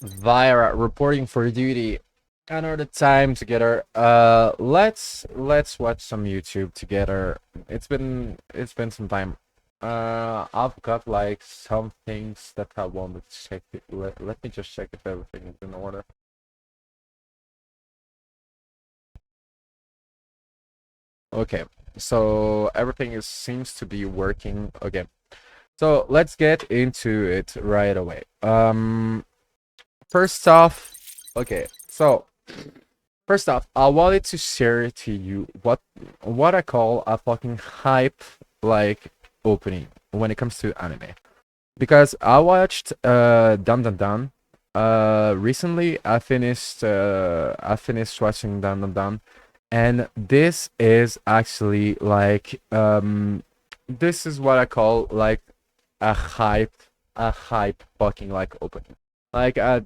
Vyrah reporting for duty. Another time together. Let's watch some YouTube together. It's been some time. I've got like some things that I want to check. Let me just check if everything is in order. Okay, so everything seems to be working. Okay, so let's get into it right away. First off, okay, so first off, I wanted to share to you what I call a fucking hype like opening when it comes to anime. Because I watched Dun Dun Dun. Recently I finished watching Dun Dun Dun, and this is actually like this is what I call like a hype fucking like opening. Like I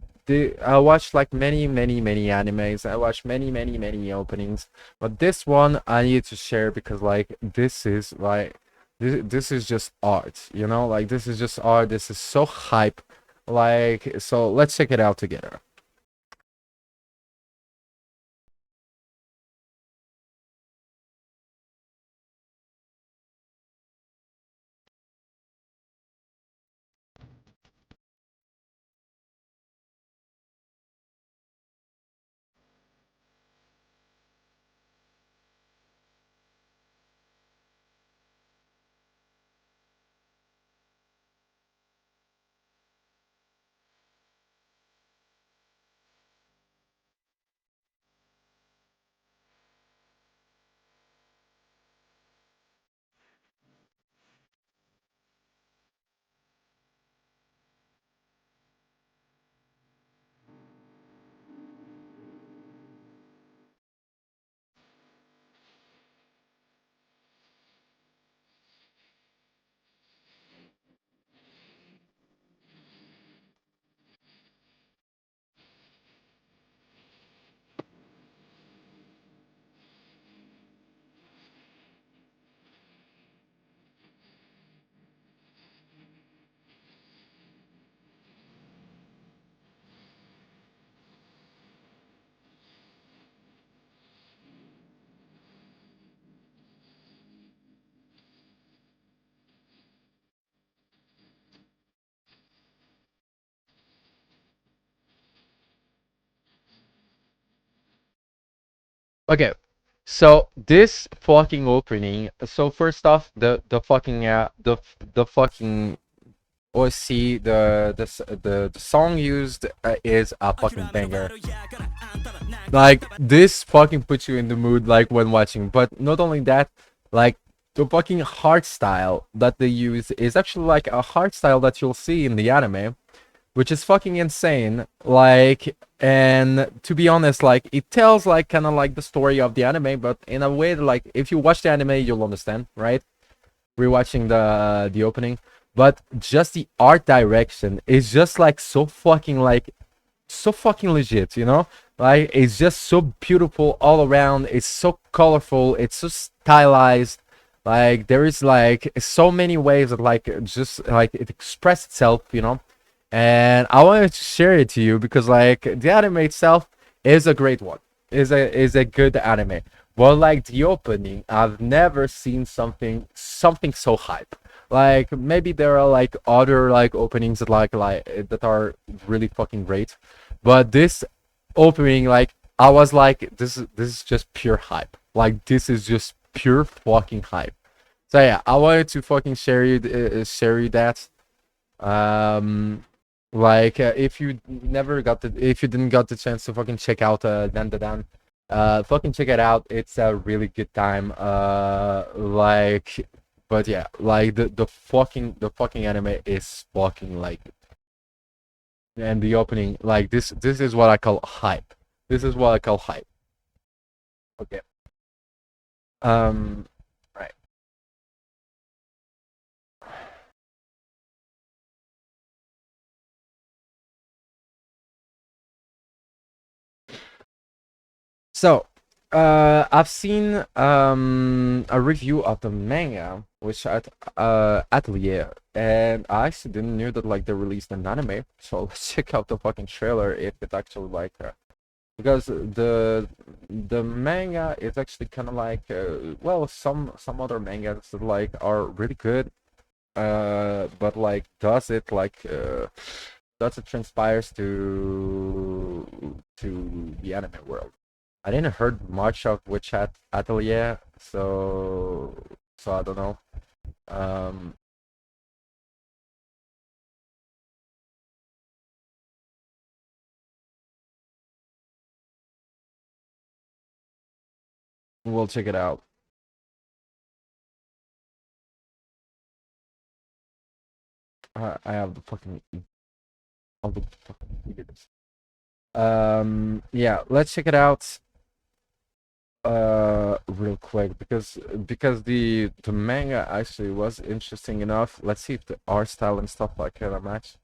watched like many animes. I watched many openings, but this one I need to share because like this is just art, you know? Like this is just art. This is so hype. Like so let's check it out together. Okay. So this fucking opening. So first off, the fucking OSC, the song used is a fucking banger. Like this fucking puts you in the mood like when watching. But not only that, like the fucking heart style that they use is actually like a heart style that you'll see in the anime, which is fucking insane. Like, and to be honest, like it tells like kind of like the story of the anime, but in a way that like if you watch the anime, you'll understand, right? Rewatching the opening, but just the art direction is just like so fucking legit, you know? Like it's just so beautiful all around. It's so colorful. It's so stylized. Like there is like so many ways that like just like it express itself, you know? And I wanted to share it to you because like the anime itself is a great one. Is a good anime. But like the opening, I've never seen something so hype. Like maybe there are like other like openings that like that are really fucking great, but this opening, like I was like, this is just pure hype. Like this is just pure fucking hype. So yeah, I wanted to fucking share you that. Um, like if you didn't got the chance to fucking check out Dan Da Dan, fucking check it out. It's a really good time. Like, but yeah, like the fucking anime is fucking like, and the opening like this is what I call hype. This is what I call hype. Okay. Um. Right. So I've seen a review of the manga, which at Atelier, and I actually didn't know that like they released an anime. So let's check out the fucking trailer if it actually like because the manga is actually kind of like well some other mangas that like are really good, but like does it transpires to the anime world. I didn't heard much of Witch Atelier, so I don't know. Um, we'll check it out. I have the fucking all the fucking weirdest. Yeah, let's check it out. Real quick because the manga actually was interesting enough. Let's see if the art style and stuff like that match.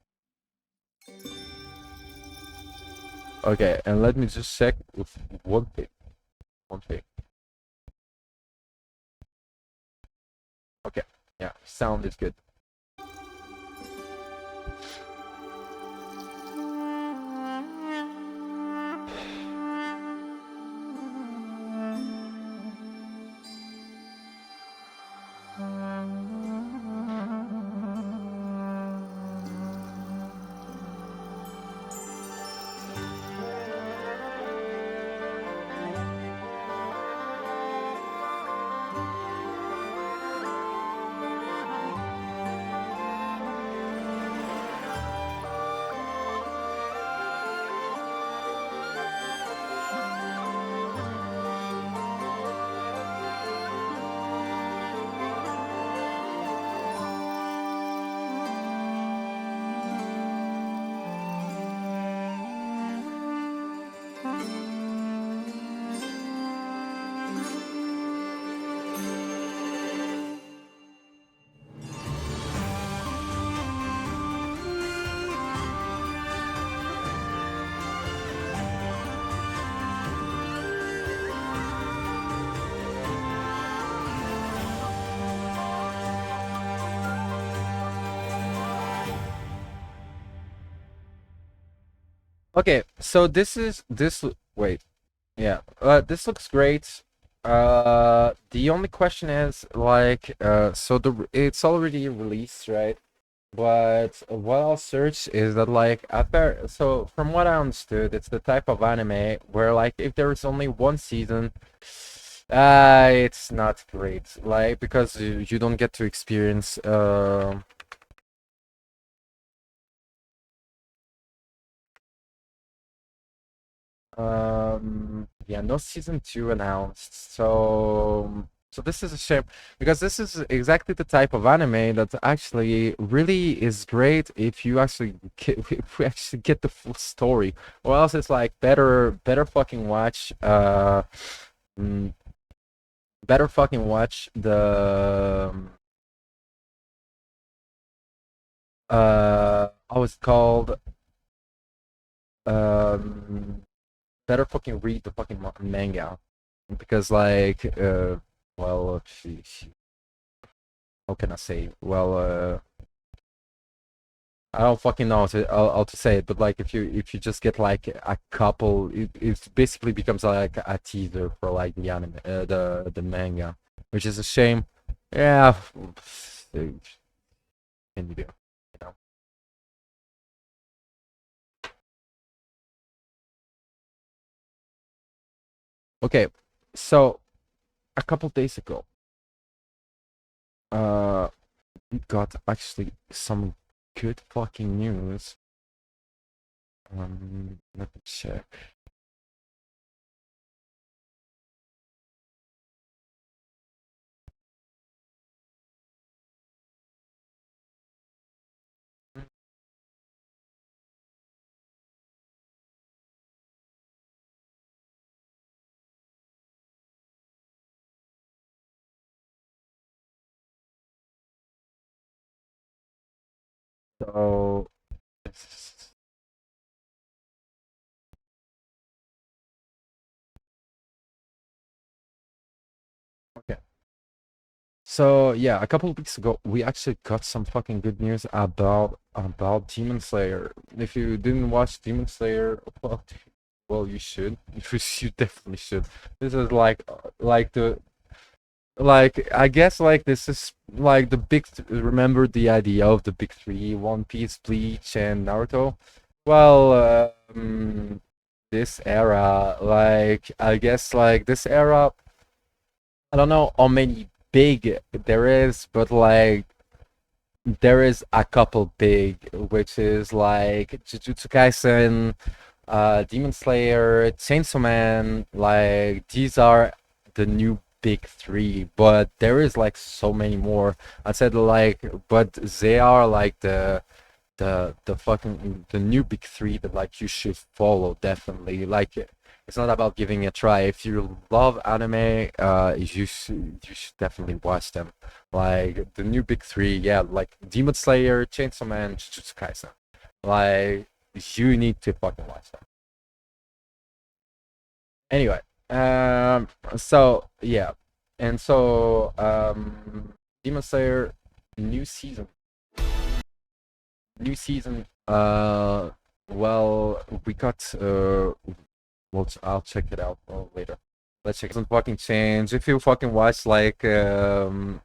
Okay, and let me just check with one thing. One thing. Okay, yeah, sound is good. Okay, so wait. Yeah, this looks great. The only question is like, so it's already released, right? But what I'll search is that like so from what I understood, it's the type of anime where like if there is only one season, it's not great. Like because you don't get to experience yeah, no season two announced. So this is a shame because this is exactly the type of anime that actually really is great if you actually get, if we actually get the full story. Or else it's like better fucking watch mm, better fucking watch the how is it called? Um better fucking read the fucking manga because like well how can I say? Well, I don't fucking know how to say it, but like if you just get like a couple, it basically becomes like a teaser for like the anime, the manga, which is a shame. Yeah, can you do? You know? Okay, so a couple days ago, uh, we got actually some good fucking news. Let me check. So. So yeah, a couple of weeks ago, we actually got some fucking good news about Demon Slayer. If you didn't watch Demon Slayer, well, you should. You definitely should. This is like the like I guess like this is like the remember the idea of the big three: One Piece, Bleach, and Naruto. Well, this era, like I guess like this era, I don't know how many big there is, but like there is a couple big, which is like Jujutsu Kaisen, Demon Slayer, Chainsaw Man. Like these are the new big three, but there is like so many more. I said like, but they are like the fucking the new big three that like you should follow definitely. Like it's not about giving it a try. If you love anime, you should definitely watch them. Like the new big three, yeah, like Demon Slayer, Chainsaw Man, Jujutsu Kaisen. Like you need to fucking watch them. Anyway, so yeah, and so Demon Slayer new season new season. Well, we got well, I'll check it out later. Let's check. It doesn't fucking change. If you fucking watch like I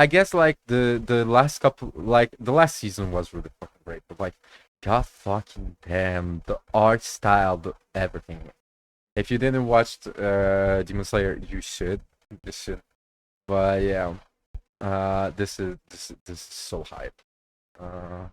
guess like the last couple, like the last season was really fucking great, but like god fucking damn, the art style, the everything. If you didn't watch Demon Slayer, you should. You should. But yeah, this is so hype. Uh,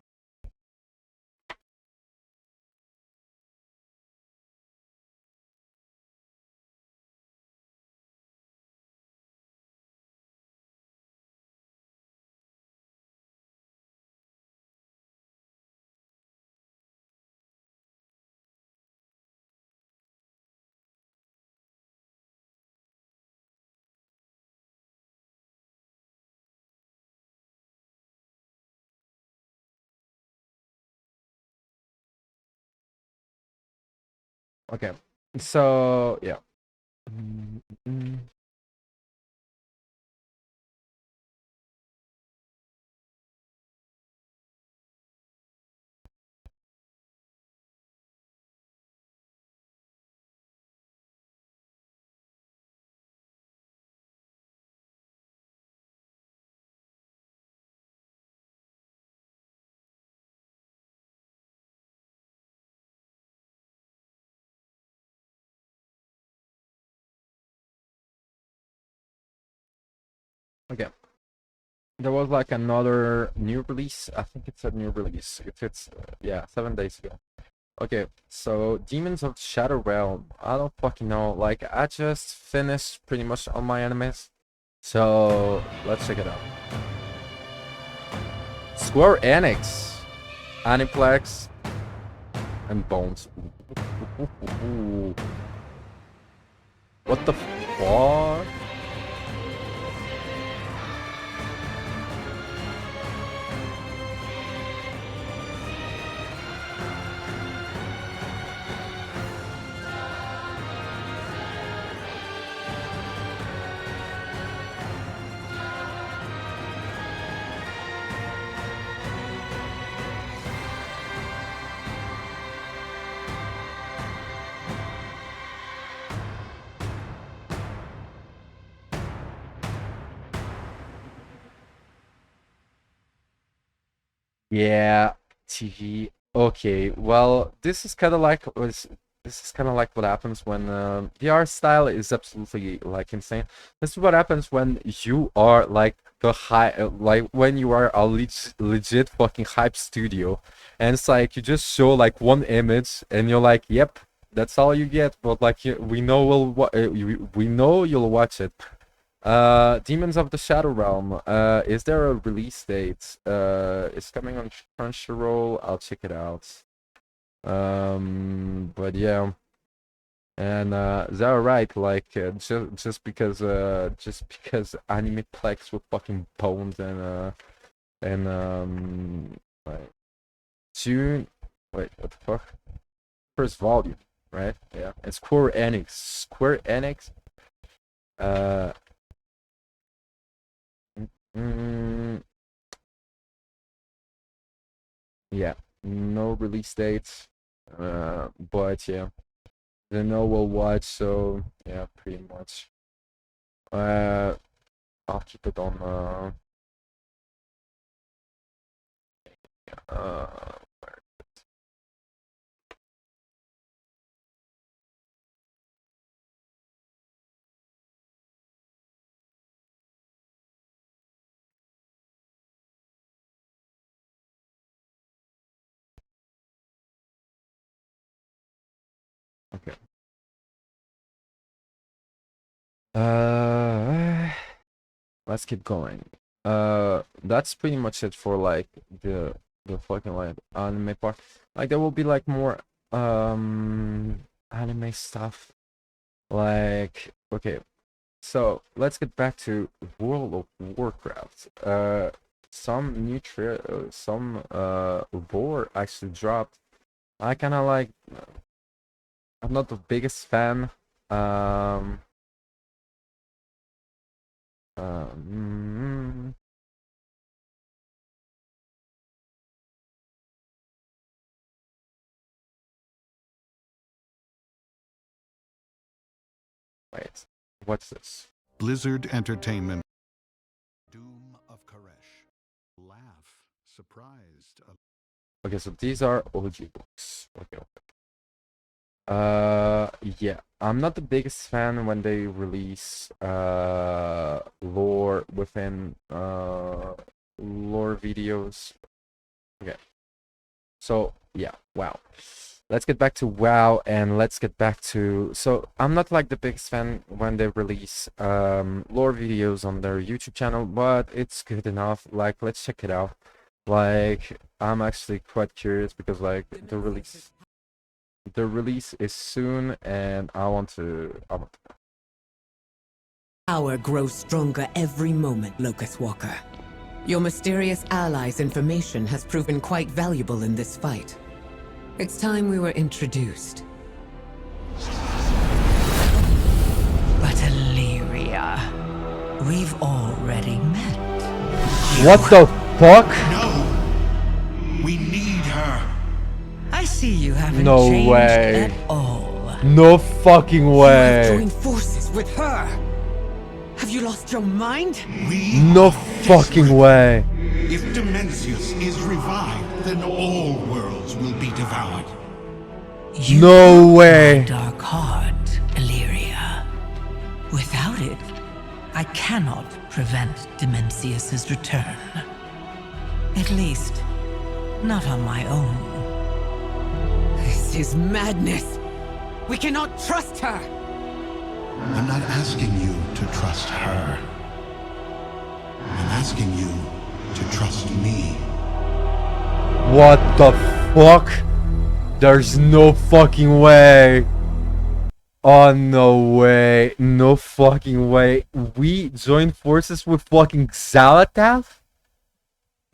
okay, so yeah. Mm, mm. Okay, there was like another new release. I think it's a new release. If it's yeah, 7 days ago. Okay, so Demons of the Shadow Realm. I don't fucking know. Like I just finished pretty much all my animes. So let's check it out. Square Enix, Aniplex, and Bones. What the fuck? Yeah, TV. Okay, well, this is kind of like what happens when the art style is absolutely like insane. This is what happens when you are like the high, like when you are a legit fucking hype studio, and it's like you just show like one image, and you're like, yep, that's all you get. But like we know we know you'll watch it. Demons of the Shadow Realm. Is there a release date? It's coming on Crunchyroll. I'll check it out. But yeah, and is that right? Like, just because Animeplex with fucking bones and like June. Wait, what the fuck? First volume, right? Yeah, and Square Enix. Square Enix. Uh, Yeah, no release dates. But yeah, the no will watch. So yeah, pretty much. I'll keep it on. Uh, okay. Let's keep going. That's pretty much it for like the fucking like anime part. Like there will be like more anime stuff. Like okay, so let's get back to World of Warcraft. Some lore actually dropped. I kind of like. I'm not the biggest fan. Um. Um. Wait. What's this? Blizzard Entertainment. Doom of Koresh. Laugh. Surprised. Okay, so these are OG books. Okay. Yeah, I'm not the biggest fan when they release lore within lore videos. Okay. So, yeah, wow. Let's get back to WoW and let's get back to so I'm not like the biggest fan when they release lore videos on their YouTube channel, but it's good enough. Like let's check it out. Like I'm actually quite curious because like the release is soon and I want to. Power grows stronger every moment, Locust Walker. Your mysterious ally's information has proven quite valuable in this fight. It's time we were introduced. But Illyria, we've already met. What the fuck? No! We need her! I see you haven't No changed way. at all. No fucking You have way. joined forces with her. Have you lost your mind? No fucking way. If Dimensius is revived, then all worlds will be devoured. You No broke way. my dark heart, Illyria. Without it, I cannot prevent Dimensius's return. At least, not on my own. This is madness. We cannot trust her. I'm not asking you to trust her. I'm asking you to trust me. What the fuck? There's no fucking way. Oh, no way. No fucking way. We joined forces with fucking Xalatath?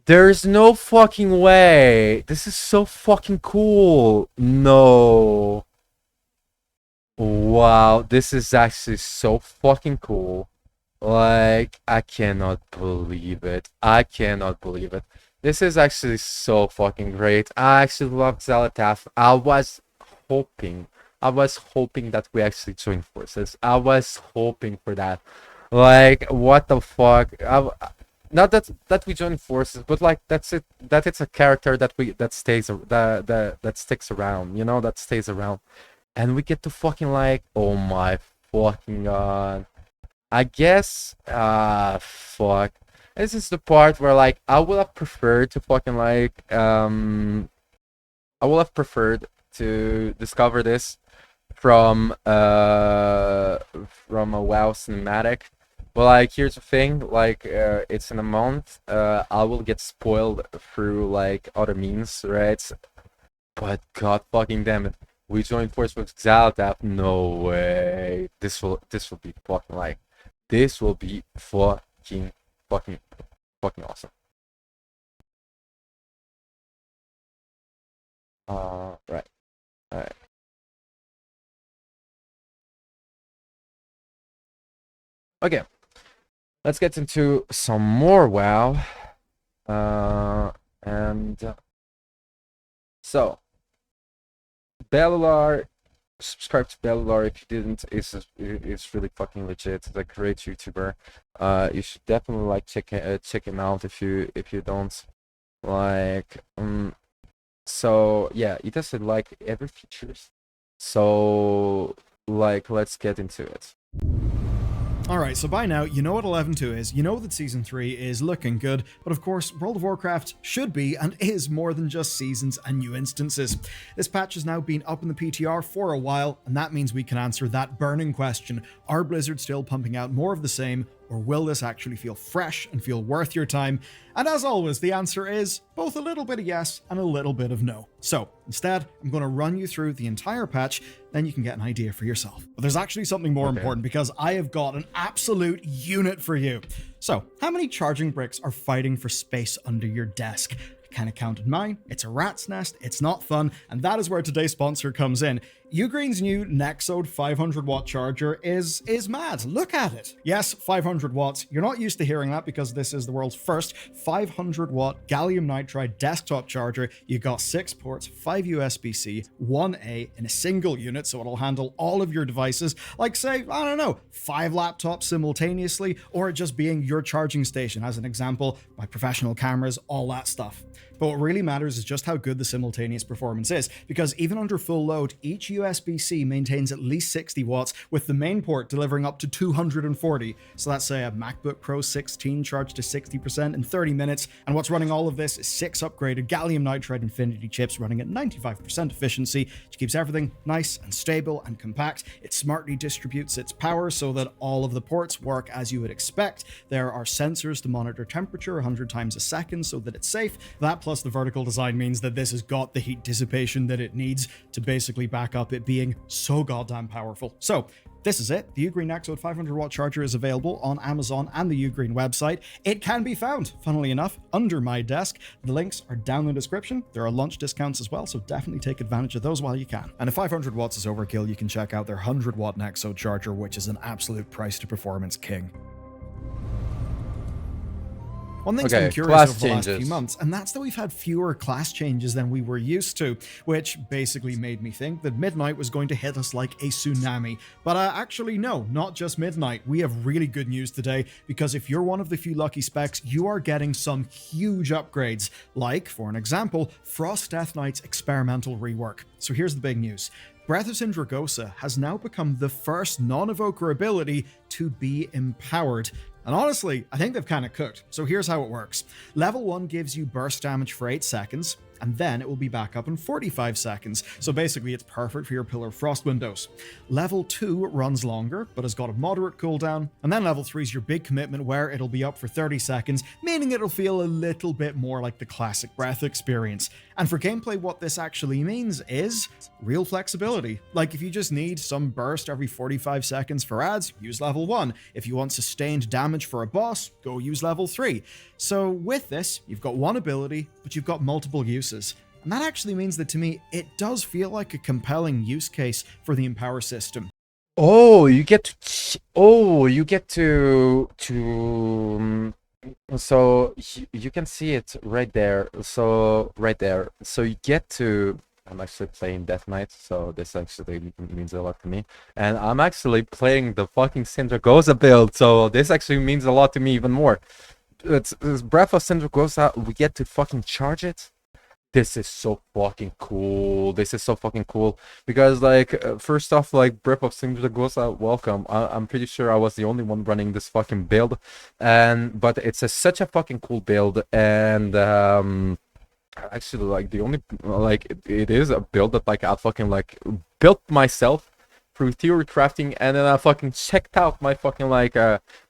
There's no fucking way. This is so fucking cool. No. Wow, this is actually so fucking cool. Like, I cannot believe it. I cannot believe it. This is actually so fucking great. I actually love Xalatath. I was hoping that we actually join forces. I was hoping for that. Like, what the fuck? Not that we join forces, but like that's it. That it's a character that stays that sticks around. You know, that stays around, and we get to fucking like, oh my fucking god. I guess, fuck. This is the part where like I would have preferred to fucking like I would have preferred to discover this from a WoW cinematic. But like here's the thing, like it's in a month. I will get spoiled through like other means, right? But god fucking damn it. We joined force with Xalatath. No way. This will be fucking like this will be fucking awesome. Right. Alright. Okay. Let's get into some more WoW. And So, Bellar, subscribe to Bellar if you didn't. It's really fucking legit. It's a great YouTuber. You should definitely like check him out if you don't like. So yeah, he does it like every features. So like, let's get into it. Alright, so by now, you know what 11.2 is, you know that Season 3 is looking good, but of course, World of Warcraft should be and is more than just seasons and new instances. This patch has now been up in the PTR for a while, and that means we can answer that burning question: are Blizzard still pumping out more of the same, or will this actually feel fresh and feel worth your time? And as always, the answer is both a little bit of yes and a little bit of no. So instead, I'm going to run you through the entire patch, then you can get an idea for yourself. But there's actually something more important, because I have got an absolute unit for you. So, how many charging bricks are fighting for space under your desk? I kind of counted mine. It's a rat's nest, it's not fun, and that is where today's sponsor comes in. Ugreen's new Nexode 500-watt charger is mad. Look at it. Yes, 500 watts. You're not used to hearing that because this is the world's first 500-watt gallium nitride desktop charger. You got 6 ports, 5 USB-C, 1A in a single unit, so it'll handle all of your devices, like say, I don't know, 5 laptops simultaneously, or it just being your charging station, as an example, my professional cameras, all that stuff. But what really matters is just how good the simultaneous performance is, because even under full load, each USB-C maintains at least 60 watts, with the main port delivering up to 240. So that's say a MacBook Pro 16 charged to 60% in 30 minutes, and what's running all of this is 6 upgraded gallium nitride Infinity chips running at 95% efficiency, which keeps everything nice and stable and compact. It smartly distributes its power so that all of the ports work as you would expect. There are sensors to monitor temperature 100 times a second so that it's safe. That plus the vertical design means that this has got the heat dissipation that it needs to basically back up it being so goddamn powerful. So this is it. The Ugreen Nexode 500-watt charger is available on Amazon and the Ugreen website. It can be found, funnily enough, under my desk. The links are down in the description. There are lunch discounts as well, so definitely take advantage of those while you can. And if 500 watts is overkill, you can check out their 100-watt Nexode charger, which is an absolute price to performance king. One thing's been curious over the last few months, and that's that we've had fewer class changes than we were used to, which basically made me think that Midnight was going to hit us like a tsunami. But actually no, not just Midnight. We have really good news today, because if you're one of the few lucky specs, you are getting some huge upgrades, like, for an example, Frost Death Knight's experimental rework. So here's the big news. Breath of Sindragosa has now become the first non-evoker ability to be empowered. And honestly, I think they've kind of cooked. So here's how it works. Level 1 gives you burst damage for 8 seconds, and then it will be back up in 45 seconds. So basically, it's perfect for your Pillar of Frost windows. Level 2 runs longer, but has got a moderate cooldown. And then Level 3 is your big commitment, where it'll be up for 30 seconds, meaning it'll feel a little bit more like the classic Breath experience. And for gameplay, what this actually means is real flexibility. Like, if you just need some burst every 45 seconds for ads, use Level 1. If you want sustained damage for a boss, go use Level 3. So with this, you've got one ability, but you've got multiple uses. And that actually means that, to me, it does feel like a compelling use case for the Empower system. Oh, you get to so you can see it right there. So you get to. I'm actually playing Death Knight, so this actually means a lot to me. And I'm actually playing the fucking Sindragosa build, so this actually means a lot to me even more. It's Breath of Sindragosa. We get to fucking charge it. This is so fucking cool. This is so fucking cool because, like, first off, like, Breath of Sindragosa, welcome. I'm pretty sure I was the only one running this fucking build, but it's such a fucking cool build, and actually, like, the only, like, it is a build that, like, I fucking, like, built myself through theory crafting, and then I fucking checked out my fucking, like,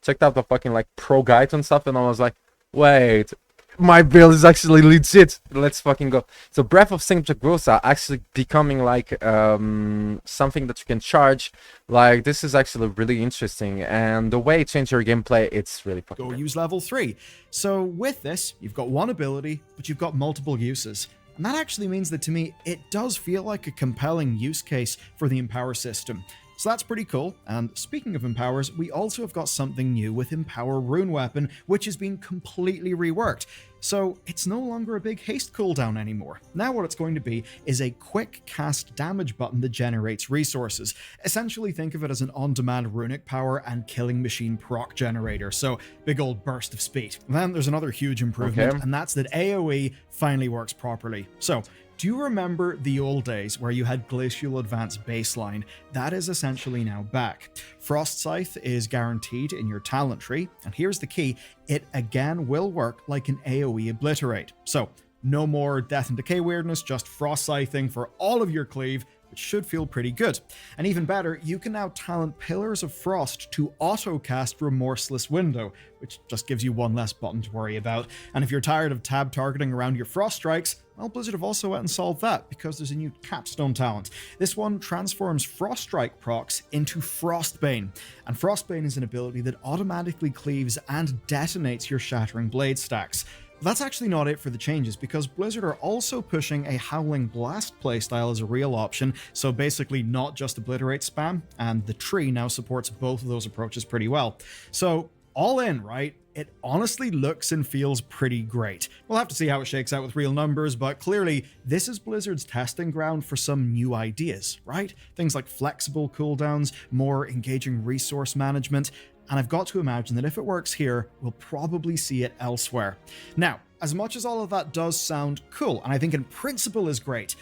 checked out the fucking, like, pro guides and stuff, and I was like, wait, my build is actually legit. Let's fucking go. So Breath of Sindragosa actually becoming, like, something that you can charge. Like, this is actually really interesting, and the way it changed your gameplay, it's really fucking Go great. use Level 3. So with this, you've got one ability, but you've got multiple uses. And that actually means that, to me, it does feel like a compelling use case for the Empower system. So that's pretty cool. And speaking of empowers, we also have got something new with Empower Rune Weapon, which has been completely reworked. So it's no longer a big haste cooldown anymore. Now what it's going to be is a quick cast damage button that generates resources. Essentially think of it as an on-demand runic power and killing machine proc generator, so big old burst of speed. Then there's another huge improvement, and that's that AoE finally works properly. So do you remember the old days where you had Glacial Advance baseline? That is essentially now back. Frost Scythe is guaranteed in your talent tree, and here's the key, it again will work like an AoE Obliterate. So no more Death and Decay weirdness, just Frost Scything for all of your cleave, which should feel pretty good. And even better, you can now talent Pillars of Frost to auto-cast Remorseless Window, which just gives you one less button to worry about. And if you're tired of tab targeting around your Frost Strikes, well, Blizzard have also went and solved that, because there's a new capstone talent. This one transforms Frost Strike procs into Frostbane, and Frostbane is an ability that automatically cleaves and detonates your Shattering Blade stacks. That's actually not it for the changes, because Blizzard are also pushing a Howling Blast playstyle as a real option, so basically not just Obliterate spam, and the tree now supports both of those approaches pretty well. So all in, right? It honestly looks and feels pretty great. We'll have to see how it shakes out with real numbers, but clearly this is Blizzard's testing ground for some new ideas, right? Things like flexible cooldowns, more engaging resource management, and I've got to imagine that if it works here, we'll probably see it elsewhere. Now, as much as all of that does sound cool, and I think in principle is great,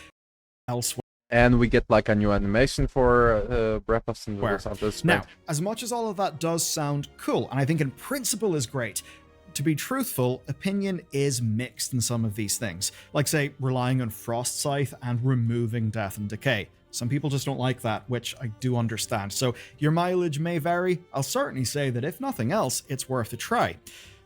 elsewhere. And we get like a new animation for Breath of Sun. Now, as much as all of that does sound cool, and I think in principle is great, to be truthful, opinion is mixed in some of these things. Like, say, relying on Frost Scythe and removing Death and Decay. Some people just don't like that, which I do understand. So your mileage may vary. I'll certainly say that if nothing else, it's worth a try.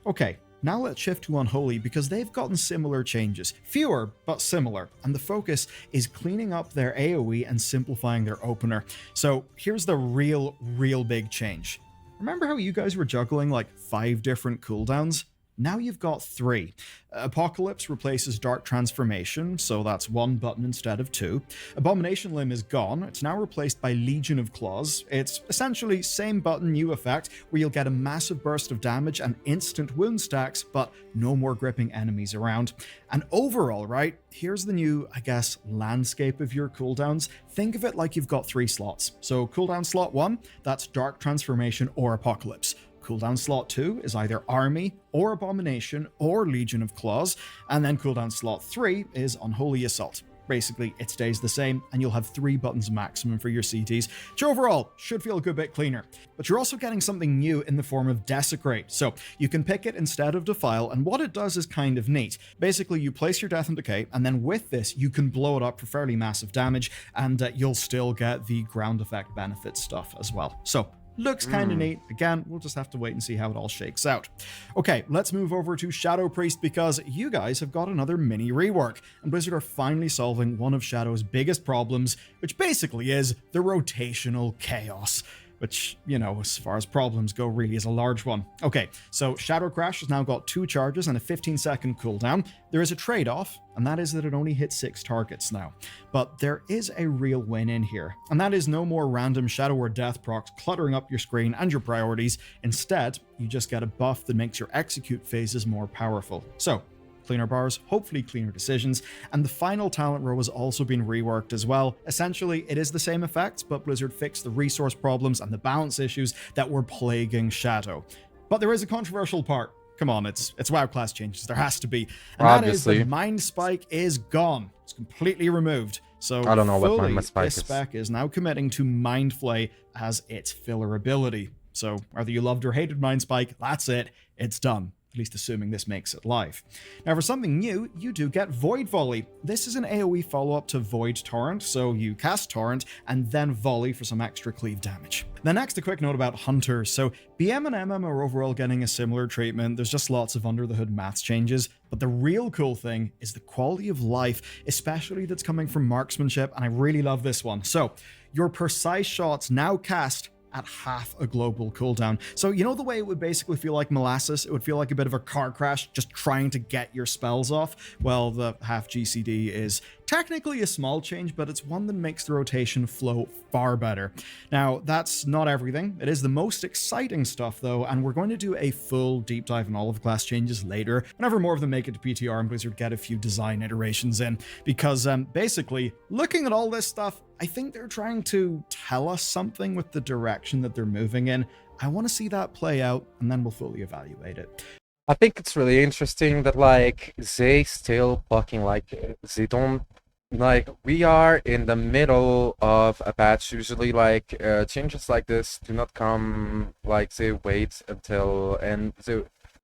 Okay, now let's shift to Unholy, because they've gotten similar changes. Fewer, but similar. And the focus is cleaning up their AoE and simplifying their opener. So here's the real big change. Remember how you guys were juggling like 5 different cooldowns? Now you've got 3. Apocalypse replaces Dark Transformation, so that's 1 button instead of 2. Abomination Limb is gone, it's now replaced by Legion of Claws. It's essentially same button, new effect, where you'll get a massive burst of damage and instant wound stacks, but no more gripping enemies around. And overall, right, here's the new, I guess, landscape of your cooldowns. Think of it like you've got 3 slots. So cooldown slot 1, that's Dark Transformation or Apocalypse. Cooldown slot 2 is either Army, or Abomination, or Legion of Claws, and then cooldown slot 3 is Unholy Assault. Basically, it stays the same, and you'll have 3 buttons maximum for your CTs, which overall should feel a good bit cleaner. But you're also getting something new in the form of Desecrate, so you can pick it instead of Defile, and what it does is kind of neat. Basically, you place your Death and Decay, and then with this, you can blow it up for fairly massive damage, and you'll still get the ground effect benefit stuff as well. So, looks kind of neat. Again, we'll just have to wait and see how it all shakes out. Okay, let's move over to Shadow Priest, because you guys have got another mini rework, and Blizzard are finally solving one of Shadow's biggest problems, which basically is the rotational chaos. Which, you know, as far as problems go, really is a large one. Okay, so Shadow Crash has now got 2 charges and a 15-second cooldown. There is a trade-off, and that is that it only hits 6 targets now. But there is a real win in here, and that is no more random Shadow or Death procs cluttering up your screen and your priorities. Instead, you just get a buff that makes your execute phases more powerful. So, cleaner bars, hopefully cleaner decisions, and the final talent row has also been reworked as well. Essentially, it is the same effects, but Blizzard fixed the resource problems and the balance issues that were plaguing Shadow. But there is a controversial part. Come on, it's WoW class changes. There has to be. And obviously, that is the Mind Spike is gone. It's completely removed. So I don't know what fully, Mind Spike this is. spec is now committing to Mind Flay as its filler ability. So whether you loved or hated Mind Spike, that's it. It's done. At least assuming this makes it live. Now for something new, you do get Void Volley. This is an AoE follow-up to Void Torrent, so you cast Torrent and then Volley for some extra cleave damage. Then next, a quick note about Hunters. So BM and MM are overall getting a similar treatment. There's just lots of under-the-hood maths changes. But the real cool thing is the quality of life, especially that's coming from marksmanship, and I really love this one. So your precise shots now cast at half a global cooldown. So you know the way it would basically feel like molasses? It would feel like a bit of a car crash just trying to get your spells off? Well, the half GCD is technically a small change, but it's one that makes the rotation flow far better. Now, that's not everything. It is the most exciting stuff, though, and we're going to do a full deep dive on all of the class changes later, whenever more of them make it to PTR and Blizzard get a few design iterations in, because basically, looking at all this stuff, I think they're trying to tell us something with the direction that they're moving in. I want to see that play out, and then we'll fully evaluate it. I think it's really interesting that like they still fucking like they don't like we are in the middle of a patch. Usually like changes like this do not come like they wait until and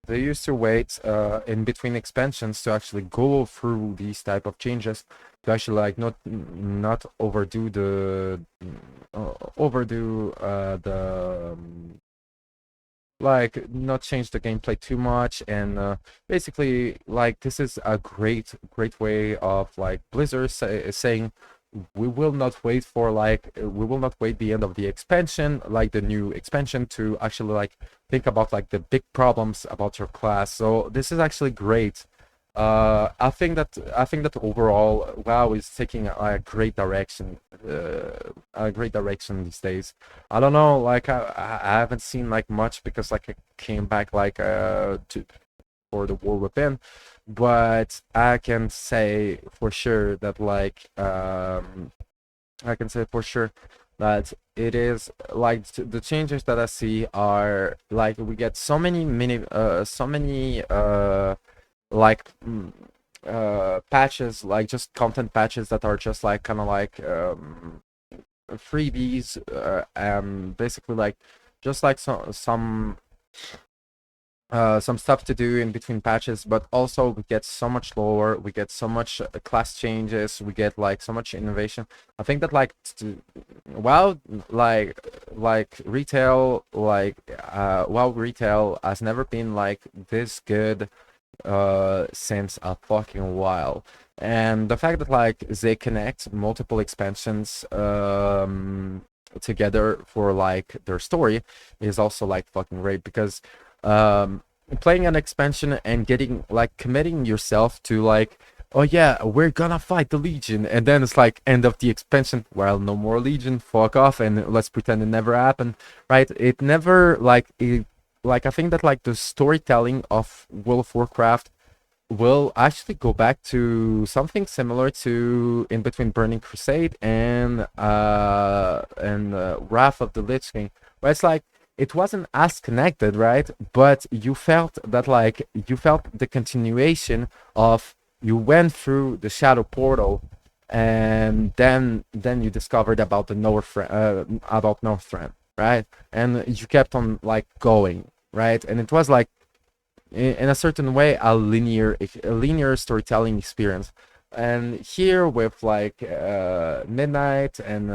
they used to wait in between expansions to actually go through these type of changes to actually like not overdo the like not change the gameplay too much, and basically like this is a great way of like Blizzard saying we will not wait for like we will not wait the end of the expansion, like the new expansion, to actually like think about like the big problems about your class. So this is actually great. I think that overall WoW is taking a great direction, these days. I don't know, like I haven't seen like much because like I came back like for the War Within, but I can say for sure that like that it is like the changes that I see are like we get so many like patches, like just content patches that are just like kind of like freebies, and basically like just like some stuff to do in between patches, but also we get so much lore, we get so much class changes, we get like so much innovation. I think that like WoW like retail WoW retail has never been like this good since a fucking while, and the fact that like they connect multiple expansions together for like their story is also like fucking great, because playing an expansion and getting like committing yourself to like, oh yeah, we're gonna fight the Legion, and then it's like end of the expansion, well, no more Legion, fuck off, and let's pretend it never happened, right? It never like it. Like I think that like the storytelling of World of Warcraft will actually go back to something similar to in between Burning Crusade and Wrath of the Lich King, where it's like it wasn't as connected, right? But you felt the continuation of you went through the Shadow Portal, and then you discovered about the Northrend, right? And you kept on like going. Right, and it was like, in a certain way, a linear storytelling experience. And here with like Midnight and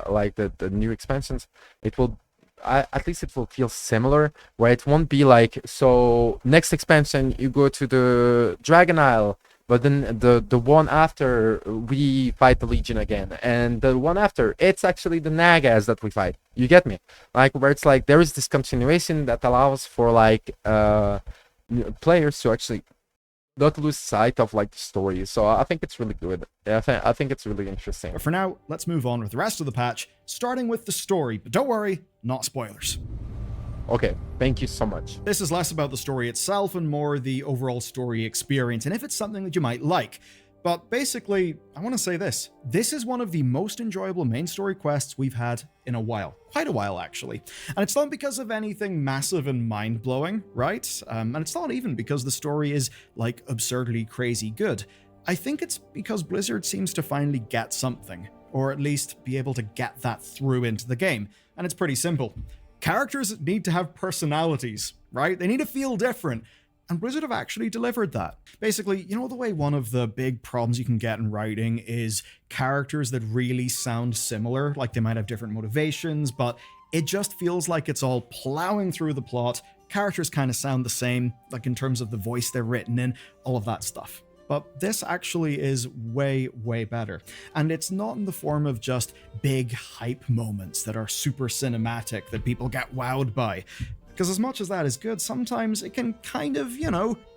like the new expansions, it will, at least it will feel similar. Where it won't be like, so next expansion you go to the Dragon Isle, but then the one after we fight the Legion again, and the one after it's actually the Nagas that we fight. You get me? Like where it's like there is this continuation that allows for like players to actually not lose sight of like the story. So I think it's really good. I think it's really interesting. But for now, let's move on with the rest of the patch, starting with the story. But don't worry, not spoilers. Okay, thank you so much. This is less about the story itself and more the overall story experience, and if it's something that you might like. But basically, I want to say this. This is one of the most enjoyable main story quests we've had in a while. Quite a while, actually. And it's not because of anything massive and mind-blowing, right? And it's not even because the story is, like, absurdly crazy good. I think it's because Blizzard seems to finally get something, or at least be able to get that through into the game. And it's pretty simple. Characters need to have personalities, right? They need to feel different. And Blizzard have actually delivered that. Basically, you know the way one of the big problems you can get in writing is characters that really sound similar, like they might have different motivations, but it just feels like it's all plowing through the plot. Characters kind of sound the same, like in terms of the voice they're written in, all of that stuff. But this actually is way, way better. And it's not in the form of just big hype moments that are super cinematic that people get wowed by. Because as much as that is good, sometimes it can kind of,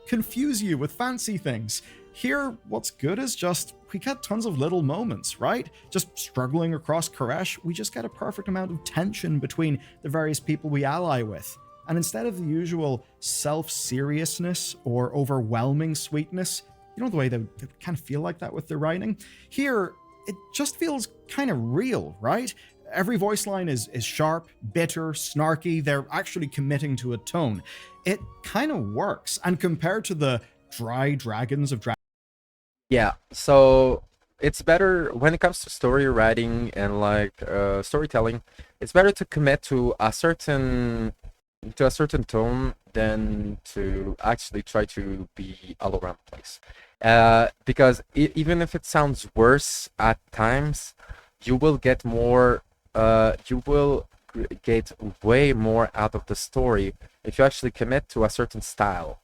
confuse you with fancy things. Here, what's good is just we get tons of little moments, right? Just struggling across Koresh, we just get a perfect amount of tension between the various people we ally with. And instead of the usual self-seriousness or overwhelming sweetness, you know the way they kind of feel like that with their writing? Here, it just feels kind of real, right? Every voice line is sharp, bitter, snarky. They're actually committing to a tone. It kind of works. And compared to the dry dragons of Yeah, so it's better when it comes to story writing and like storytelling. It's better to commit to a certain tone than to actually try to be all around the place. Because even if it sounds worse at times, you will get more. You will get way more out of the story if you actually commit to a certain style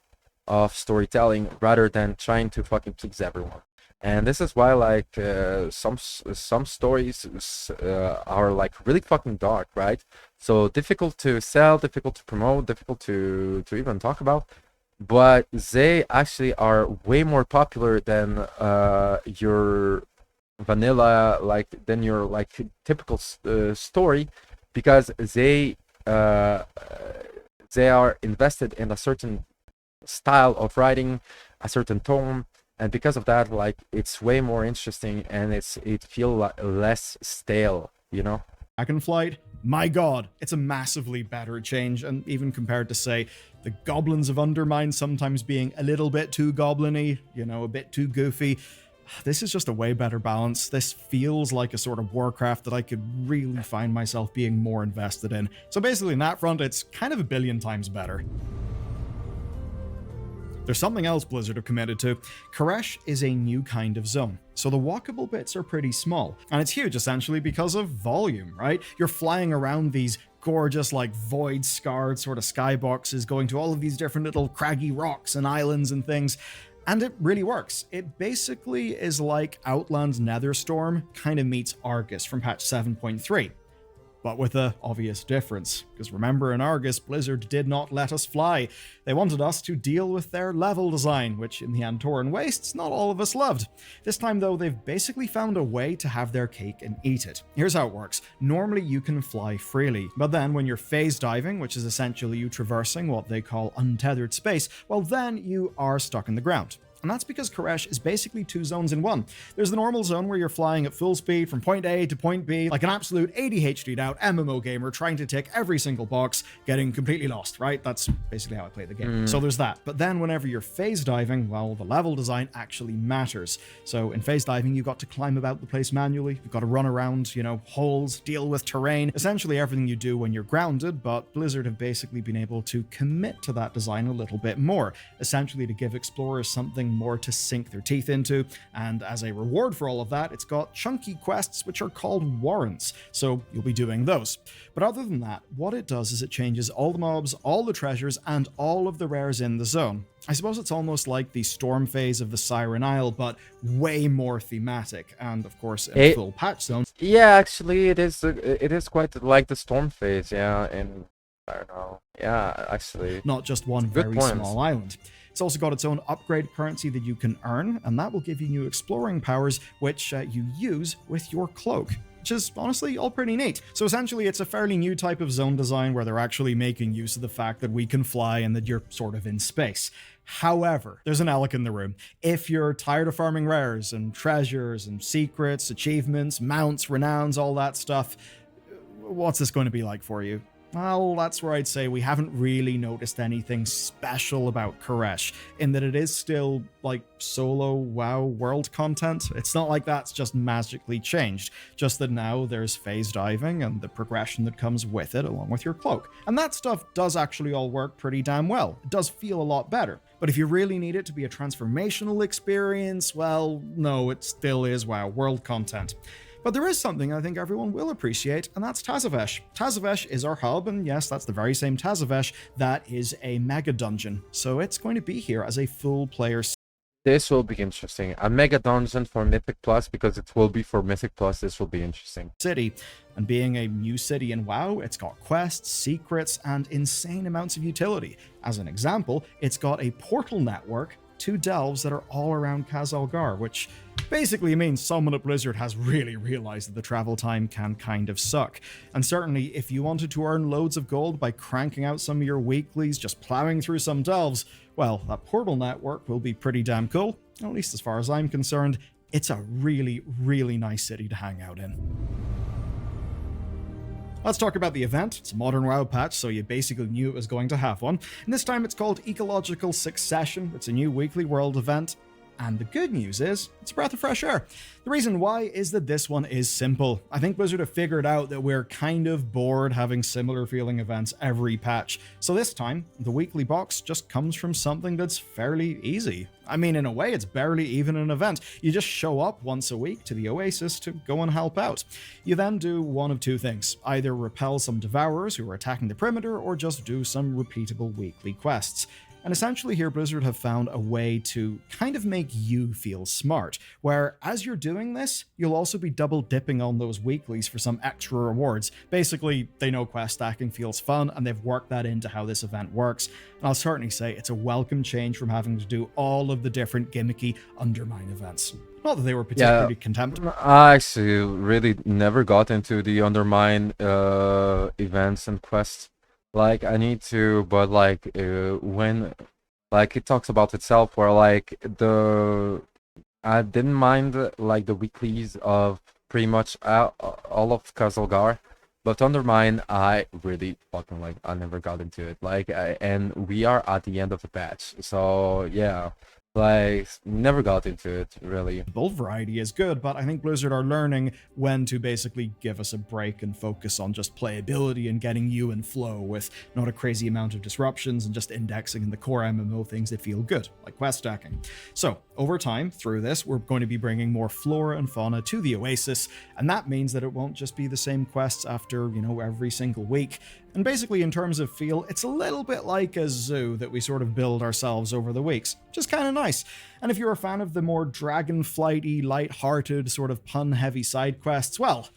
of storytelling rather than trying to fucking please everyone. And this is why like some stories are like really fucking dark, right? So difficult to sell, difficult to promote, difficult to even talk about, but they actually are way more popular than your vanilla, like than your like typical story, because they are invested in a certain style of writing, a certain tone, and because of that, like it's way more interesting and it feels less stale, you know. Dragonflight, my god, it's a massively better change, and even compared to, say, the Goblins of Undermine sometimes being a little bit too goblin-y, you know, a bit too goofy, this is just a way better balance. This feels like a sort of Warcraft that I could really find myself being more invested in. So basically, in that front, it's kind of a billion times better. There's something else Blizzard have committed to. Koresh is a new kind of zone, so the walkable bits are pretty small. And it's huge, essentially, because of volume, right? You're flying around these gorgeous, like, void-scarred sort of skyboxes, going to all of these different little craggy rocks and islands and things. And it really works. It basically is like Outland's Netherstorm kind of meets Argus from patch 7.3. But with an obvious difference, because remember in Argus, Blizzard did not let us fly. They wanted us to deal with their level design, which in the Antoran Wastes, not all of us loved. This time though, they've basically found a way to have their cake and eat it. Here's how it works. Normally you can fly freely, but then when you're phase diving, which is essentially you traversing what they call untethered space, well then you are stuck in the ground. And that's because Koresh is basically two zones in one. There's the normal zone where you're flying at full speed from point A to point B, like an absolute ADHD'd out MMO gamer trying to tick every single box, getting completely lost, right? That's basically how I play the game. So there's that. But then whenever you're phase diving, well, the level design actually matters. So in phase diving, you've got to climb about the place manually. You've got to run around, you know, holes, deal with terrain, essentially everything you do when you're grounded, but Blizzard have basically been able to commit to that design a little bit more, essentially to give explorers something more to sink their teeth into, and as a reward for all of that, it's got chunky quests which are called warrants, so you'll be doing those. But other than that, what it does is it changes all the mobs, all the treasures, and all of the rares in the zone. I suppose it's almost like the storm phase of the Siren Isle, but way more thematic, and of course in a full patch zone. Yeah, actually it is quite like the storm phase, yeah, and I don't know. Yeah, actually. Not just one very small island. It's also got its own upgrade currency that you can earn, and that will give you new exploring powers, which you use with your cloak, which is honestly all pretty neat. So essentially, it's a fairly new type of zone design where they're actually making use of the fact that we can fly and that you're sort of in space. However, there's an alec in the room. If you're tired of farming rares and treasures and secrets, achievements, mounts, renowns, all that stuff, what's this going to be like for you? Well, that's where I'd say we haven't really noticed anything special about Koresh, in that it is still like solo WoW world content. It's not like that's just magically changed, just that now there's phase diving and the progression that comes with it along with your cloak. And that stuff does actually all work pretty damn well. It does feel a lot better. But if you really need it to be a transformational experience, well, no, it still is WoW world content. But there is something I think everyone will appreciate, and that's Tazavesh. Tazavesh is our hub, and yes, that's the very same Tazavesh that is a mega dungeon. So it's going to be here as a full player. This will be interesting. A mega dungeon for Mythic Plus, because it will be for Mythic Plus, this will be interesting. City. And being a new city in WoW, it's got quests, secrets, and insane amounts of utility. As an example, it's got a portal network to delves that are all around Khazalgar, which basically means someone at Blizzard has really realized that the travel time can kind of suck. And certainly, if you wanted to earn loads of gold by cranking out some of your weeklies, just plowing through some delves, well, that portal network will be pretty damn cool, at least as far as I'm concerned. It's a really, really nice city to hang out in. Let's talk about the event. It's a modern WoW patch, so you basically knew it was going to have one. And this time it's called Ecological Succession. It's a new weekly world event. And the good news is, it's a breath of fresh air. The reason why is that this one is simple. I think Blizzard have figured out that we're kind of bored having similar feeling events every patch. So this time, the weekly box just comes from something that's fairly easy. I mean, in a way, it's barely even an event. You just show up once a week to the Oasis to go and help out. You then do one of two things. Either repel some Devourers who are attacking the perimeter, or just do some repeatable weekly quests. And essentially here Blizzard have found a way to kind of make you feel smart, where as you're doing this, you'll also be double dipping on those weeklies for some extra rewards. Basically, they know quest stacking feels fun, and they've worked that into how this event works. And I'll certainly say it's a welcome change from having to do all of the different gimmicky Undermine events. Not that they were particularly contemptible. I actually really never got into the Undermine events and quests. Like, I need to, but like, when, like, it talks about itself, where like I didn't mind like the weeklies of pretty much all of Kazalgar, but Undermine, I really fucking like, I never got into it. Like, and we are at the end of the patch, so yeah. Like, never got into it, really. Bold variety is good, but I think Blizzard are learning when to basically give us a break and focus on just playability and getting you in flow with not a crazy amount of disruptions and just indexing in the core MMO things that feel good, like quest stacking. So, over time, through this, we're going to be bringing more flora and fauna to the Oasis, and that means that it won't just be the same quests after, every single week. And basically, in terms of feel, it's a little bit like a zoo that we sort of build ourselves over the weeks. Just kind of nice. And if you're a fan of the more dragonflighty, light-hearted, sort of pun-heavy side quests, well,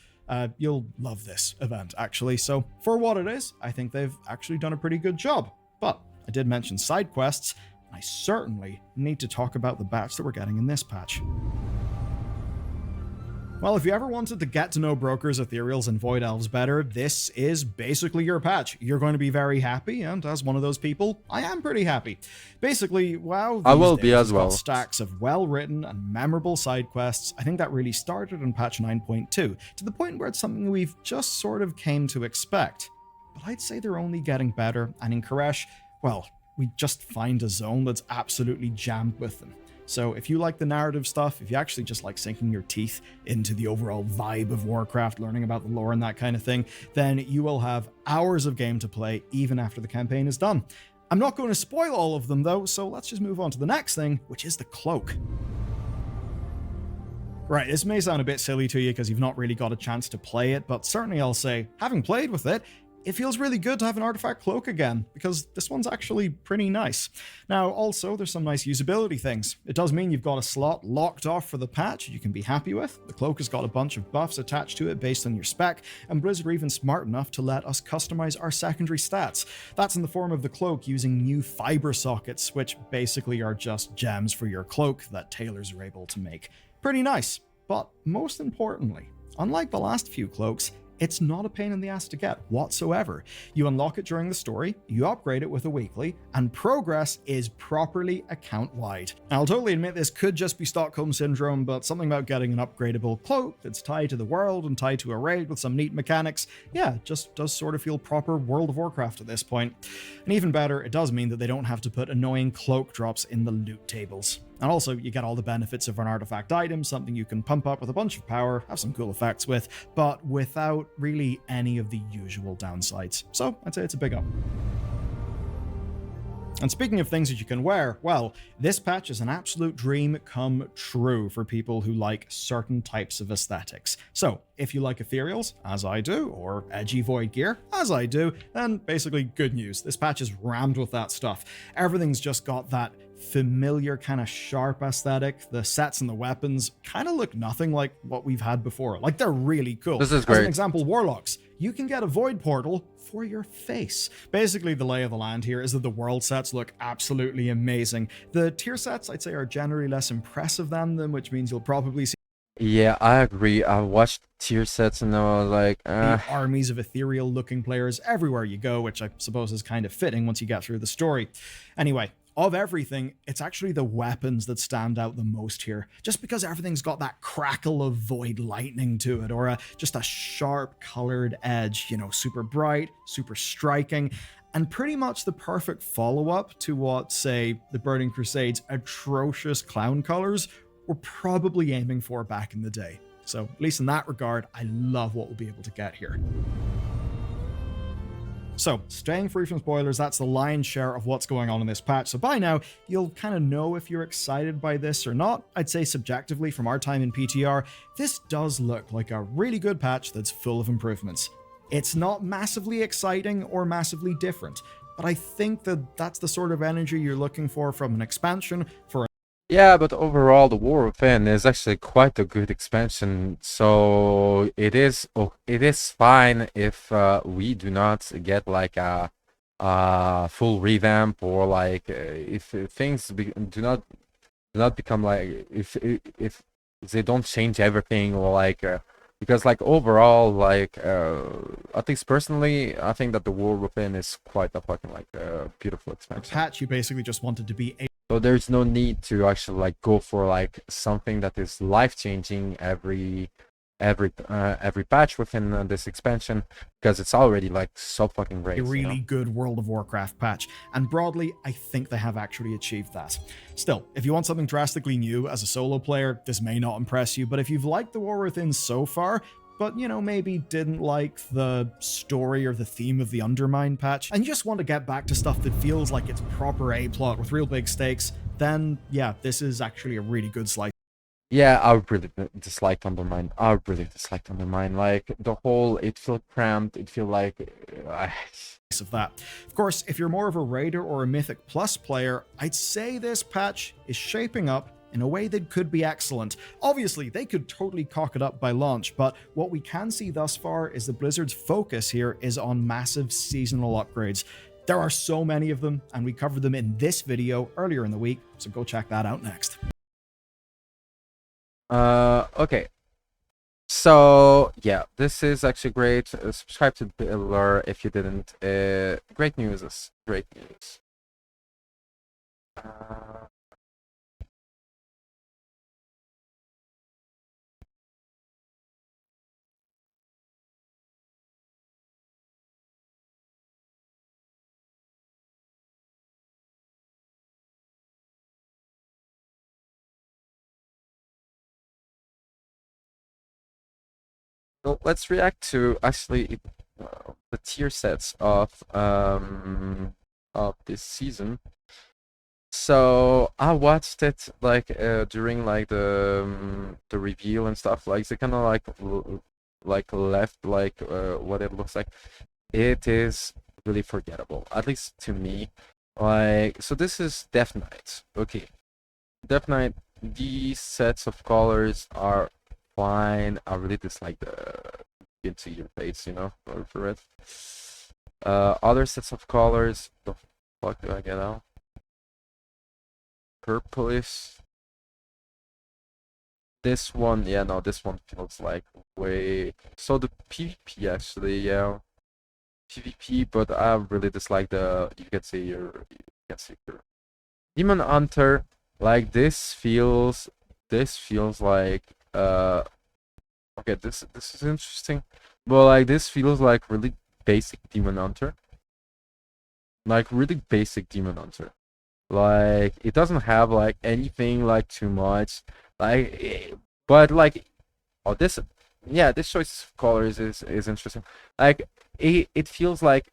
you'll love this event, actually. So, for what it is, I think they've actually done a pretty good job. But I did mention side quests, and I certainly need to talk about the batch that we're getting in this patch. Well, if you ever wanted to get to know Brokers, Ethereals, and Void Elves better, this is basically your patch. You're going to be very happy, and as one of those people, I am pretty happy. Basically, WoW I will be as well. Stacks of well-written and memorable side quests. I think that really started in patch 9.2, to the point where it's something we've just sort of came to expect. But I'd say they're only getting better, and in Koresh, well, we just find a zone that's absolutely jammed with them. So if you like the narrative stuff, if you actually just like sinking your teeth into the overall vibe of Warcraft, learning about the lore and that kind of thing, then you will have hours of game to play even after the campaign is done. I'm not going to spoil all of them though, so let's just move on to the next thing, which is the cloak. Right, this may sound a bit silly to you because you've not really got a chance to play it, but certainly I'll say, having played with it, it feels really good to have an artifact cloak again, because this one's actually pretty nice. Now, also, there's some nice usability things. It does mean you've got a slot locked off for the patch you can be happy with. The cloak has got a bunch of buffs attached to it based on your spec, and Blizzard are even smart enough to let us customize our secondary stats. That's in the form of the cloak using new fiber sockets, which basically are just gems for your cloak that tailors are able to make. Pretty nice, but most importantly, unlike the last few cloaks, it's not a pain in the ass to get whatsoever. You unlock it during the story, you upgrade it with a weekly, and progress is properly account-wide. I'll totally admit this could just be Stockholm Syndrome, but something about getting an upgradable cloak that's tied to the world and tied to a raid with some neat mechanics, yeah, just does sort of feel proper World of Warcraft at this point. And even better, it does mean that they don't have to put annoying cloak drops in the loot tables. And also, you get all the benefits of an artifact item, something you can pump up with a bunch of power, have some cool effects with, but without really any of the usual downsides. So, I'd say it's a big up. And speaking of things that you can wear, well, this patch is an absolute dream come true for people who like certain types of aesthetics. So, if you like ethereals, as I do, or edgy void gear, as I do, then basically good news. This patch is rammed with that stuff. Everything's just got that familiar kind of sharp aesthetic. The sets and the weapons kind of look nothing like what we've had before. Like, they're really cool. This is great. As an example, warlocks. You can get a void portal for your face. Basically, the lay of the land here is that the world sets look absolutely amazing. The tier sets, I'd say, are generally less impressive than them, which means you'll probably see Yeah, I agree. I watched tier sets and I was like, armies of ethereal looking players everywhere you go, which I suppose is kind of fitting once you get through the story. Anyway, of everything, it's actually the weapons that stand out the most here, just because everything's got that crackle of void lightning to it, or just a sharp colored edge, you know, super bright, super striking, and pretty much the perfect follow-up to what, say, the Burning Crusade's atrocious clown colors were probably aiming for back in the day. So, at least in that regard, I love what we'll be able to get here. So, staying free from spoilers, that's the lion's share of what's going on in this patch. So by now, you'll kind of know if you're excited by this or not. I'd say subjectively, from our time in PTR, this does look like a really good patch that's full of improvements. It's not massively exciting or massively different, but I think that that's the sort of energy you're looking for from an expansion for yeah, but overall, the War Within is actually quite a good expansion. So it is fine if we do not get like a full revamp, or like if things do not become like, if they don't change everything, or like because like overall, like at least personally, I think that the War Within is quite a fucking like beautiful expansion. patch. You basically just wanted to be So there's no need to actually like go for like something that is life-changing every patch within this expansion, because it's already like so fucking great. a really good World of Warcraft patch, and broadly, I think they have actually achieved that. Still, if you want something drastically new as a solo player, this may not impress you, but if you've liked the War Within so far, but, you know, maybe didn't like the story or the theme of the Undermine patch, and you just want to get back to stuff that feels like it's proper A-plot with real big stakes, then, yeah, this is actually a really good slice. Yeah, I really disliked Undermine. I really disliked Undermine. Like, the whole, it felt cramped, it felt like... of that. Of course, if you're more of a Raider or a Mythic Plus player, I'd say this patch is shaping up in a way that could be excellent. Obviously, they could totally cock it up by launch, but what we can see thus far is that Blizzard's focus here is on massive seasonal upgrades. There are so many of them, and we covered them in this video earlier in the week, so go check that out next. Okay. So, yeah, this is actually great. Subscribe to Vyrah if you didn't. Great news is great news. So let's react to actually the tier sets of this season. So I watched it like during like the reveal and stuff. Like they kind of like left like what it looks like. It is really forgettable, at least to me. Like, so this is Death Knight. Okay, Death Knight. These sets of colors are fine. I really dislike the into your face, you know, for it. Other sets of colors. The fuck do I get out? Purplish. This one, yeah, no, this one feels like way. So the PvP actually, yeah, PvP, but I really dislike the. You can see your Demon Hunter. Like this feels like okay, this is interesting, but like this feels like really basic Demon Hunter, like really basic Demon Hunter. Like it doesn't have like anything like too much, like, but like, oh, this, yeah, this choice of colors is interesting. Like it feels like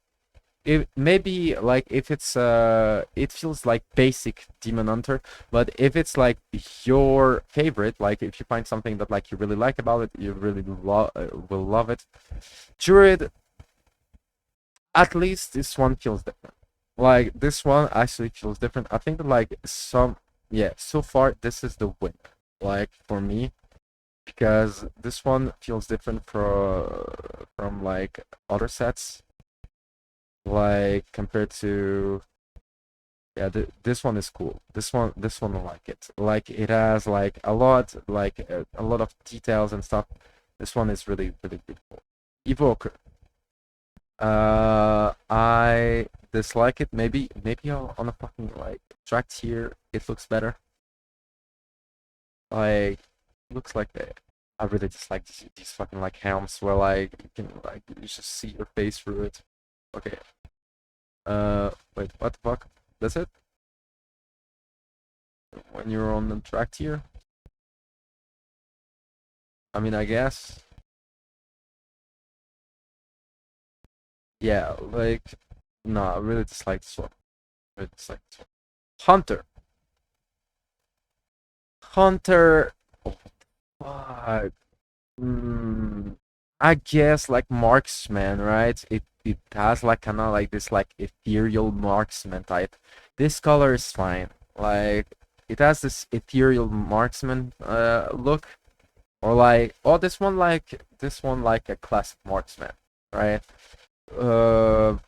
it maybe like if it's it feels like basic Demon Hunter, but if it's like your favorite, like if you find something that like you really like about it, you really will love it. Druid, at least this one feels different. Like this one actually feels different. I think that like yeah, so far this is the win. Like for me, because this one feels different from like other sets. Like compared to yeah, this one is cool. This one I like it. Like it has like a lot of details and stuff. This one is really really beautiful. Evoker. I dislike it. Maybe on a fucking like track tier it looks better. Like looks like I really dislike these fucking like helms where like you can like you just see your face through it. Okay. Wait, what the fuck? That's it? When you're on the track tier? I mean, I guess. Yeah, like, no, I really dislike this one. Really dislike this one. Hunter. Hunter. Oh, fuck. I guess like marksman, right? It has like kind of like this like ethereal marksman type. This color is fine. Like it has this ethereal marksman look, or like this one like a classic marksman, right? Uh,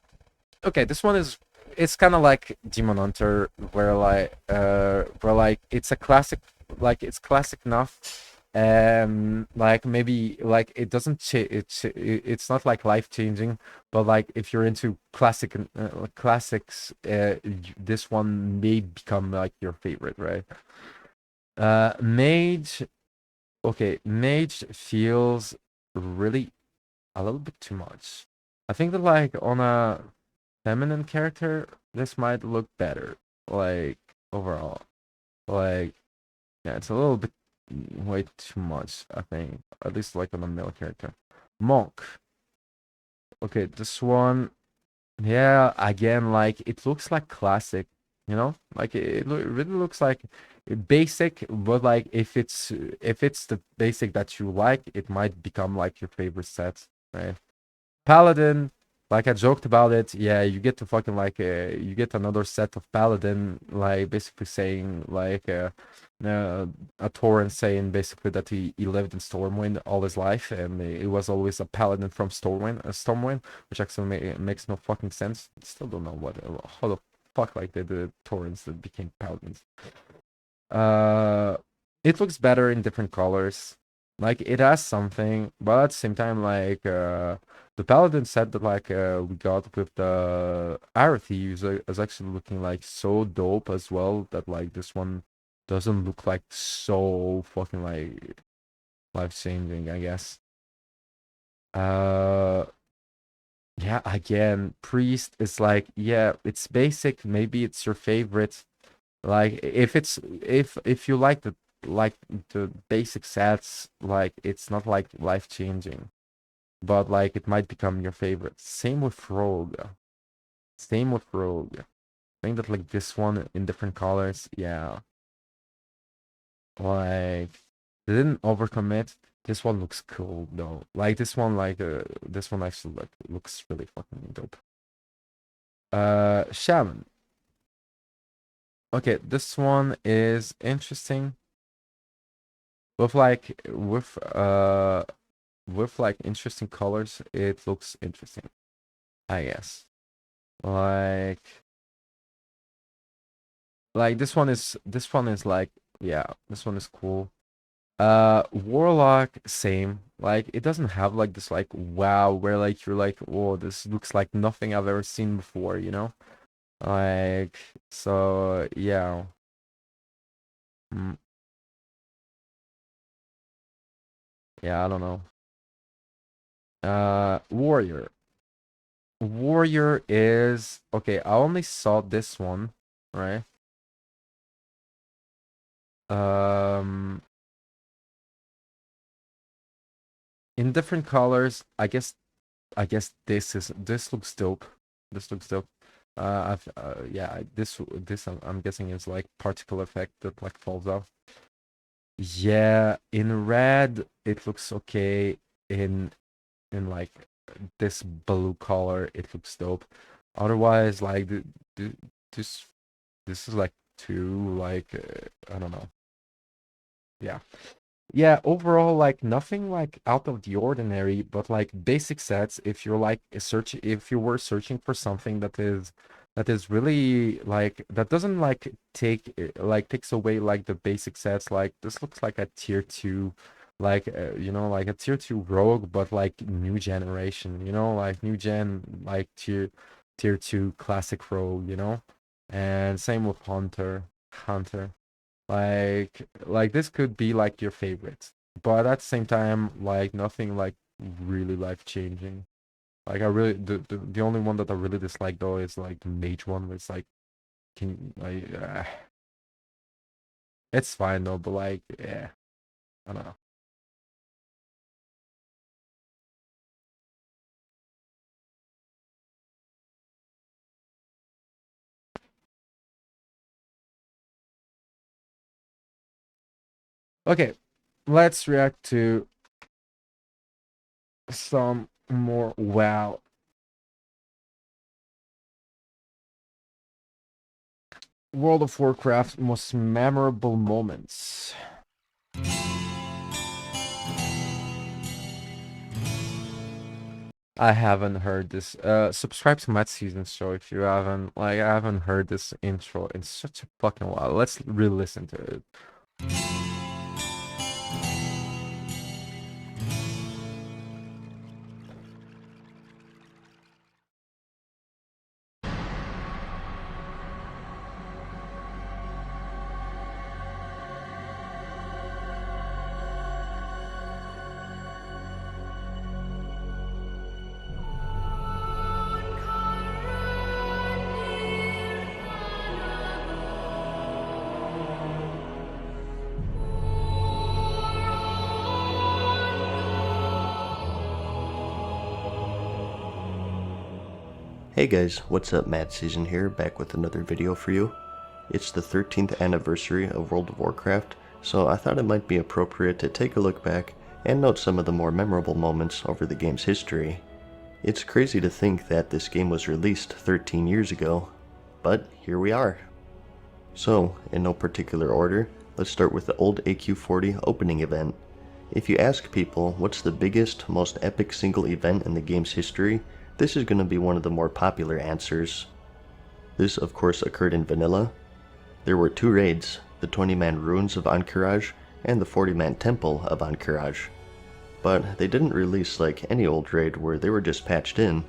okay, this one is it's kind of like Demon Hunter, where like it's a classic, like it's classic enough, like maybe like it doesn't it's not like life changing, but like if you're into classics, this one may become like your favorite, right? Mage, okay, Mage feels really a little bit too much. I think that like on a feminine character, this might look better. Like overall, like yeah, it's a little bit way too much. I think at least like on a male character. Monk. Okay, this one. Yeah, again, like it looks like classic. You know, like it really looks like basic, but like if it's the basic that you like, it might become like your favorite set, right? Paladin, like I joked about it, yeah, you get to fucking like you get another set of Paladin, like basically saying like a Tauren saying basically that he lived in Stormwind all his life, and it was always a Paladin from Stormwind, which actually makes no fucking sense. Still don't know how the fuck like the Taurens that became Paladins. Uh, it looks better in different colors. Like it has something, but at the same time, like the Paladin set that like we got with the Arathi is actually looking like so dope as well. That like this one doesn't look like so fucking like life changing, I guess. Uh, yeah, again, Priest is like yeah, it's basic. Maybe it's your favorite. Like if you like the basic sets, like it's not like life changing, but like it might become your favorite. Same with Rogue. Same with Rogue. I think that like this one in different colors, yeah. Like they didn't overcommit. This one looks cool though. Like this one actually like looks really fucking dope. Shaman. Okay, this one is interesting. With like interesting colors, it looks interesting, I guess. Like this one is like yeah, this one is cool. Warlock, same. Like it doesn't have like this like wow where like you're like, oh, this looks like nothing I've ever seen before, you know? Like so yeah. Mm, yeah, I don't know. Warrior. Warrior is okay, I only saw this one, right? Um in different colors, I guess this looks dope. This looks dope. Yeah, this I'm guessing is like particle effect that like falls off. Yeah, in red it looks okay. In like this blue color, it looks dope. Otherwise, like the, this this is like too like I don't know. Yeah. Yeah, overall, like nothing like out of the ordinary, but like basic sets. If you're like if you were searching for something that is really like that doesn't like like takes away like the basic sets. Like this looks like a tier two, like you know, like a tier two rogue, but like new generation. You know, like new gen, like tier two classic rogue. You know, and same with Hunter. Like this could be like your favorite, but at the same time, like nothing like really life changing. Like I really the only one that I really dislike though is like the mage one. Where it's like can I it's fine though, but like yeah, I don't know. Okay, let's react to some more wow. World of Warcraft most memorable moments. I haven't heard this. Subscribe to Matt Season's show if you haven't. Like, I haven't heard this intro in such a fucking while. Let's re-listen to it. Hey guys, what's up? Matt Season here, back with another video for you. It's the 13th anniversary of World of Warcraft, so I thought it might be appropriate to take a look back and note some of the more memorable moments over the game's history. It's crazy to think that this game was released 13 years ago, but here we are. So, in no particular order, let's start with the old AQ40 opening event. If you ask people what's the biggest, most epic single event in the game's history, this is going to be one of the more popular answers. This of course occurred in vanilla. There were two raids, the 20-man Ruins of Ahn'Qiraj and the 40-man Temple of Ahn'Qiraj. But they didn't release like any old raid where they were just patched in.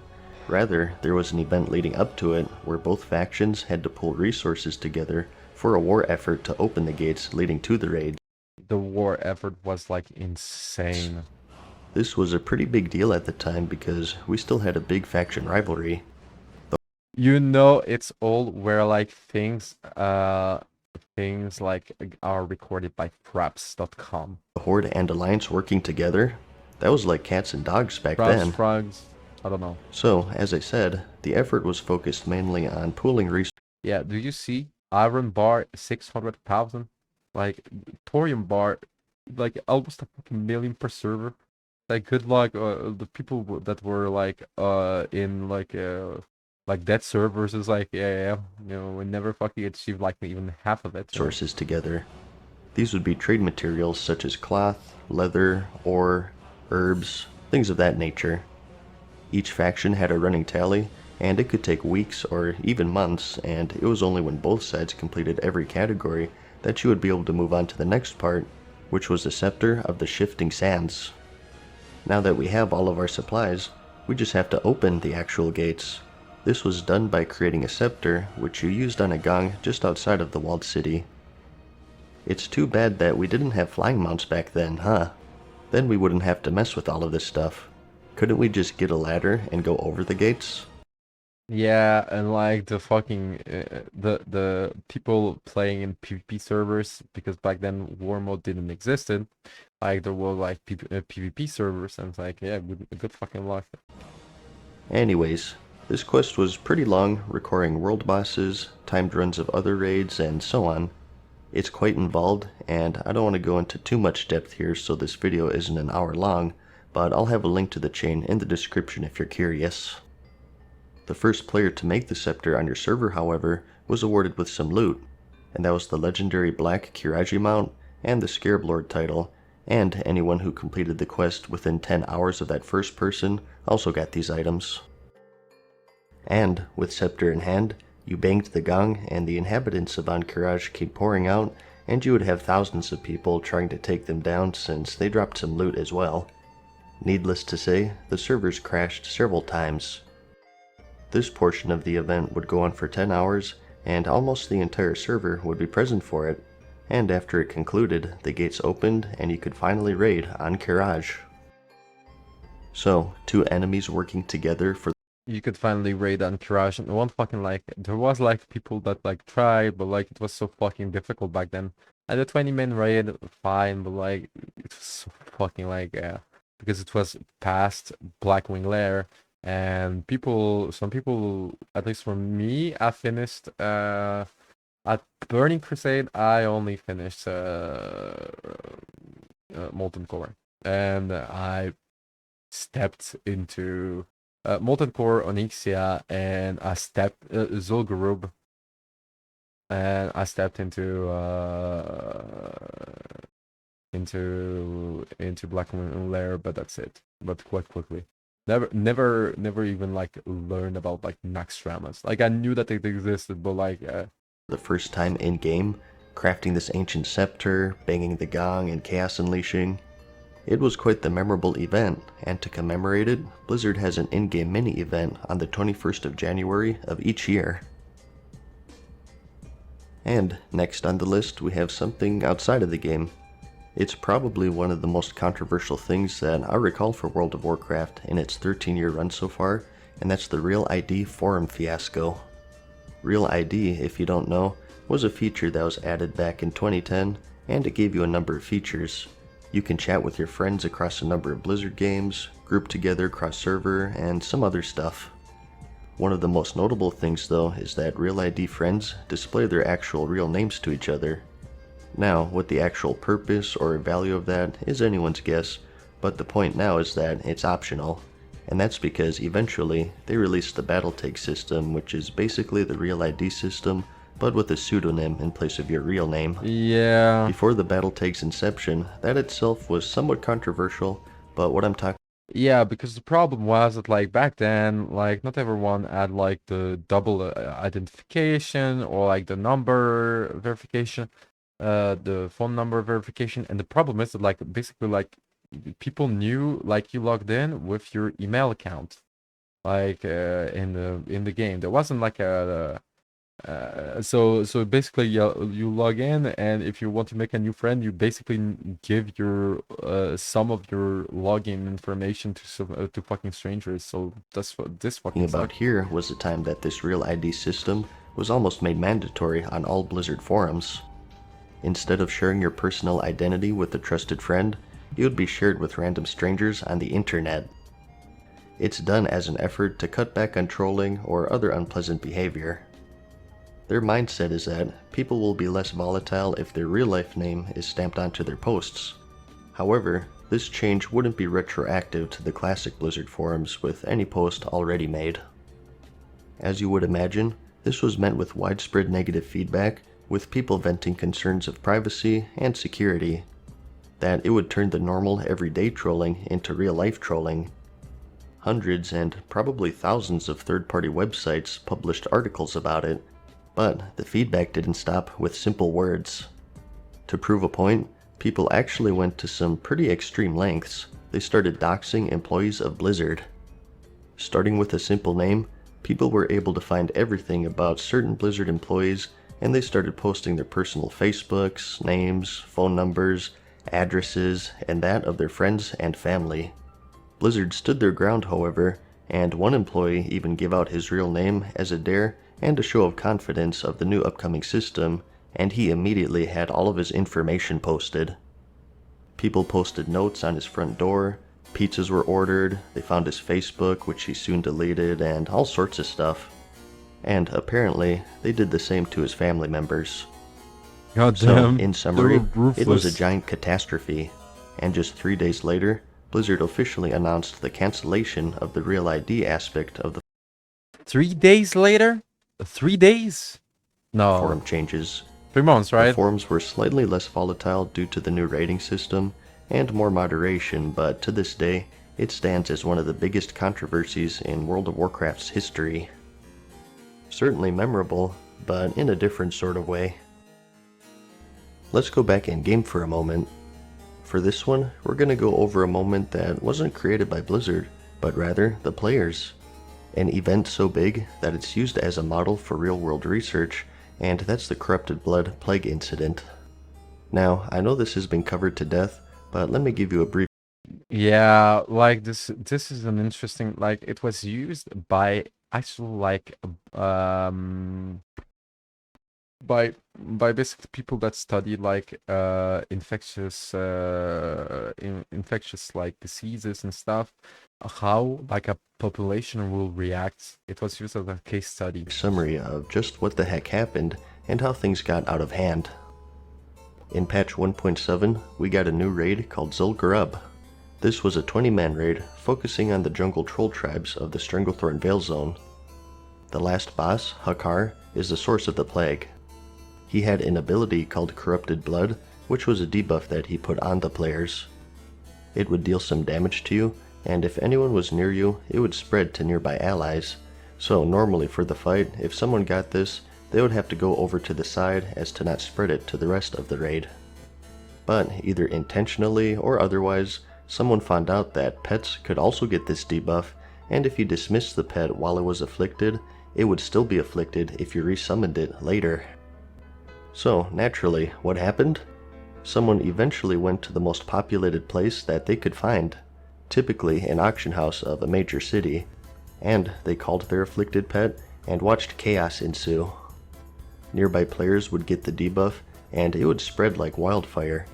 Rather, there was an event leading up to it where both factions had to pull resources together for a war effort to open the gates leading to the raid. The war effort was like insane. This was a pretty big deal at the time because we still had a big faction rivalry. You know, it's old where like things like are recorded by fraps.com. The Horde and Alliance working together, that was like cats and dogs back then. Frogs, I don't know. So, as I said, the effort was focused mainly on pooling resources. Yeah, do you see Iron Bar 600,000? Like Thorium Bar, like almost a fucking million per server. Like good luck, the people that were like in like dead servers is like yeah, you know, we never fucking achieved like even half of it. Sources together. These would be trade materials such as cloth, leather, ore, herbs, things of that nature. Each faction had a running tally, and it could take weeks or even months, and it was only when both sides completed every category that you would be able to move on to the next part, which was the Scepter of the Shifting Sands. Now that we have all of our supplies, we just have to open the actual gates. This was done by creating a scepter, which you used on a gong just outside of the walled city. It's too bad that we didn't have flying mounts back then, huh? Then we wouldn't have to mess with all of this stuff. Couldn't we just get a ladder and go over the gates? Yeah, and like the fucking the people playing in PvP servers, because back then war mode didn't exist. Like there were like PvP servers, and it's like yeah, good fucking luck. Anyways, This quest was pretty long, requiring world bosses, timed runs of other raids, and so on. It's quite involved, and I don't want to go into too much depth here so this video isn't an hour long, but I'll have a link to the chain in the description if you're curious. The first player to make the scepter on your server, however, was awarded with some loot, and that was the legendary Black Kiraji mount and the Scarab Lord title, and anyone who completed the quest within 10 hours of that first person also got these items. And, with scepter in hand, you banged the gong and the inhabitants of Ankh-Kiraj came pouring out, and you would have thousands of people trying to take them down since they dropped some loot as well. Needless to say, the servers crashed several times. This portion of the event would go on for 10 hours, and almost the entire server would be present for it, and after it concluded, the gates opened and you could finally raid Ankh-Kiraj. So, two enemies working together for You could finally raid on Crash, and one fucking like there was like people that like tried, but like it was so fucking difficult back then. And the 20-man raid, fine, but like it was so fucking like because it was past Blackwing Lair, and some people, at least for me, I finished at Burning Crusade. I only finished Molten Core, and I stepped into Molten Core, Onyxia, and I stepped Zul'Gurub, and I stepped into Blackwing Lair, but that's it. But quite quickly. Never even like learned about like Naxxramas. Like I knew that it existed, but like the first time in game, crafting this ancient scepter, banging the gong, and chaos unleashing. It was quite the memorable event, and to commemorate it, Blizzard has an in-game mini-event on the 21st of January of each year. And next on the list, we have something outside of the game. It's probably one of the most controversial things that I recall for World of Warcraft in its 13-year run so far, and that's the Real ID forum fiasco. Real ID, if you don't know, was a feature that was added back in 2010, and it gave you a number of features. You can chat with your friends across a number of Blizzard games, group together cross-server, and some other stuff. One of the most notable things though is that Real ID friends display their actual real names to each other. Now, what the actual purpose or value of that is anyone's guess, but the point now is that it's optional. And that's because eventually they released the Battletech system, which is basically the Real ID system, but with a pseudonym in place of your real name. yeah. Before the Battletech's inception, that itself was somewhat controversial, but what I'm talking Yeah, because the problem was that like back then, like not everyone had like the double identification or like the number verification, the phone number verification, and the problem is that like basically like people knew like you logged in with your email account, like in the game. There wasn't like a so basically you log in, and if you want to make a new friend, you basically give your some of your login information to fucking strangers. So that's what this fucking about here was the time that this Real ID system was almost made mandatory on all Blizzard forums. Instead of sharing your personal identity with a trusted friend, it would be shared with random strangers on the internet. It's done as an effort to cut back on trolling or other unpleasant behavior. Their mindset is that people will be less volatile if their real-life name is stamped onto their posts. However, this change wouldn't be retroactive to the classic Blizzard forums with any post already made. As you would imagine, this was met with widespread negative feedback, with people venting concerns of privacy and security, that it would turn the normal everyday trolling into real-life trolling. Hundreds and probably thousands of third-party websites published articles about it, but the feedback didn't stop with simple words. To prove a point, people actually went to some pretty extreme lengths. They started doxing employees of Blizzard. Starting with a simple name, people were able to find everything about certain Blizzard employees, and they started posting their personal Facebooks, names, phone numbers, addresses, and that of their friends and family. Blizzard stood their ground, however, and one employee even gave out his real name as a dare and a show of confidence of the new upcoming system, and he immediately had all of his information posted. People posted notes on his front door, Pizzas were ordered, they found his Facebook, which he soon deleted, and all sorts of stuff. And apparently, they did the same to his family members. God So, damn. in summary, They were it was a ruthless. giant catastrophe, and just 3 days later, Blizzard officially announced the cancellation of the Real ID aspect of the 3 days later? 3 days? No. forum changes. 3 months, The right? forums were slightly less volatile due to the new rating system and more moderation, but to this day, it stands as one of the biggest controversies in World of Warcraft's history. Certainly memorable, but in a different sort of way. Let's go back in game for a moment. For this one, we're going to go over a moment that wasn't created by Blizzard, but rather the players. An event so big that it's used as a model for real-world research, and that's the Corrupted Blood Plague incident. Now, I know this has been covered to death, but let me give you a brief Yeah, like this is an interesting, like it was used by actually like by basically people that study like infectious like diseases and stuff, how like a population will react. It was used as a case study. summary of just what the heck happened and how things got out of hand. In patch 1.7, we got a new raid called Zul'Gurub. This was a 20-man raid focusing on the jungle troll tribes of the Stranglethorn Vale Zone. The last boss, Hakar, is the source of the plague. He had an ability called Corrupted Blood, which was a debuff that he put on the players. It would deal some damage to you, and if anyone was near you, it would spread to nearby allies. So normally for the fight, if someone got this, they would have to go over to the side as to not spread it to the rest of the raid. But either intentionally or otherwise, someone found out that pets could also get this debuff, and if you dismissed the pet while it was afflicted, it would still be afflicted if you resummoned it later. So naturally, what happened? Someone eventually went to the most populated place that they could find, typically an auction house of a major city, and they called their afflicted pet and watched chaos ensue. Nearby players would get the debuff, and it would spread like wildfire.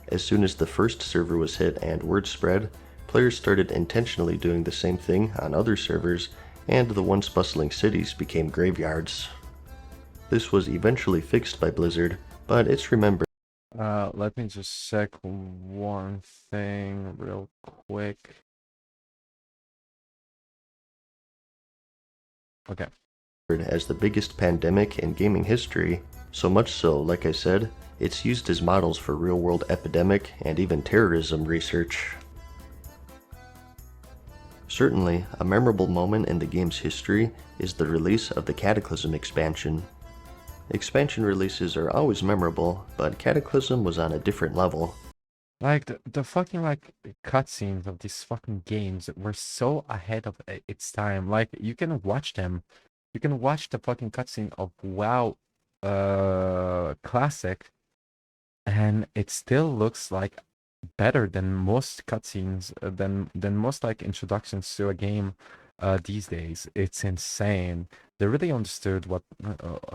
As soon as the first server was hit and word spread, players started intentionally doing the same thing on other servers, and the once bustling cities became graveyards. This was eventually fixed by Blizzard, but it's remembered Let me just check one thing real quick. Okay. as the biggest pandemic in gaming history, so much so, like I said, it's used as models for real-world epidemic and even terrorism research. Certainly, a memorable moment in the game's history is the release of the Cataclysm expansion. Expansion releases are always memorable, but Cataclysm was on a different level. Like the fucking like cutscenes of these fucking games were so ahead of its time. Like you can watch them. You can watch the fucking cutscene of WoW Classic, and it still looks like better than most cutscenes, than most like introductions to a game these days. It's insane. They really understood what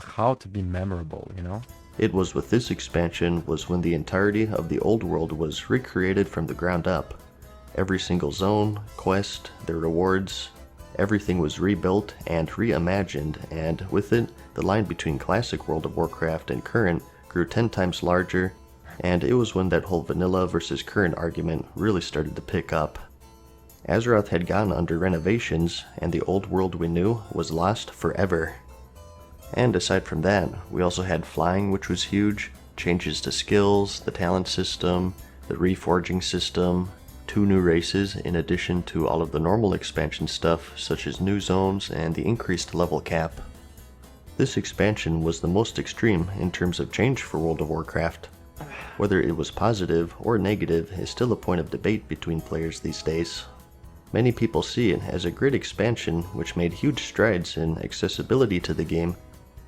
how to be memorable, you know? It was with this expansion was when the entirety of the old world was recreated from the ground up. Every single zone, quest, their rewards, everything was rebuilt and reimagined, and with it, the line between classic World of Warcraft and current grew 10 times larger, and it was when that whole vanilla versus current argument really started to pick up. Azeroth had gone under renovations, and the old world we knew was lost forever. And aside from that, we also had flying, which was huge, changes to skills, the talent system, the reforging system, 2 new races in addition to all of the normal expansion stuff such as new zones and the increased level cap. This expansion was the most extreme in terms of change for World of Warcraft. Whether it was positive or negative is still a point of debate between players these days. Many people see it as a great expansion which made huge strides in accessibility to the game,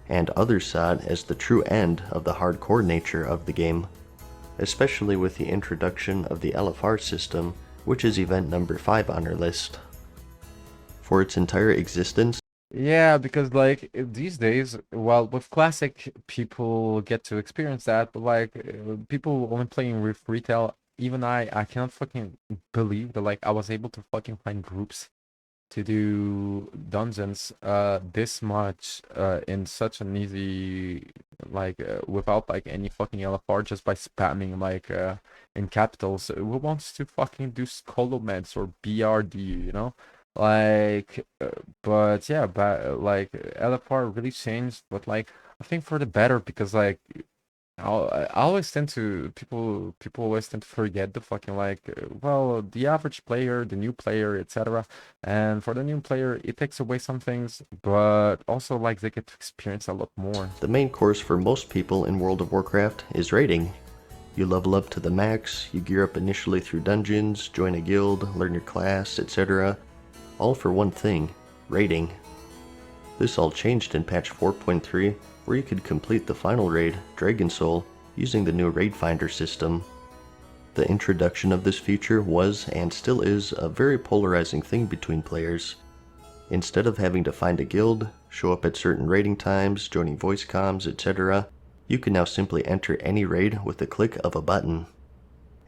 and others saw it as the true end of the hardcore nature of the game, especially with the introduction of the LFR system, which is event number 5 on our list. For its entire existence, Yeah, because like these days, well, with classic, people get to experience that, but like people only playing with retail even I cannot fucking believe that like I was able to fucking find groups to do dungeons this much in such an easy like without like any fucking LFR, just by spamming like in capitals. Who wants to fucking do Colomeds or BRD, you know? Like but yeah, but like LFR really changed, but like I think for the better, because like I always tend to people always tend to forget the fucking like well, the average player, the new player, etc. And for the new player, it takes away some things, but also like they get to experience a lot more. The main course for most people in World of Warcraft is raiding. You level up to the max, you gear up initially through dungeons, join a guild, learn your class, etc. All for one thing, raiding. This all changed in patch 4.3, where you could complete the final raid, Dragon Soul, using the new Raid Finder system. The introduction of this feature was, and still is, a very polarizing thing between players. Instead of having to find a guild, show up at certain raiding times, joining voice comms, etc., you can now simply enter any raid with the click of a button.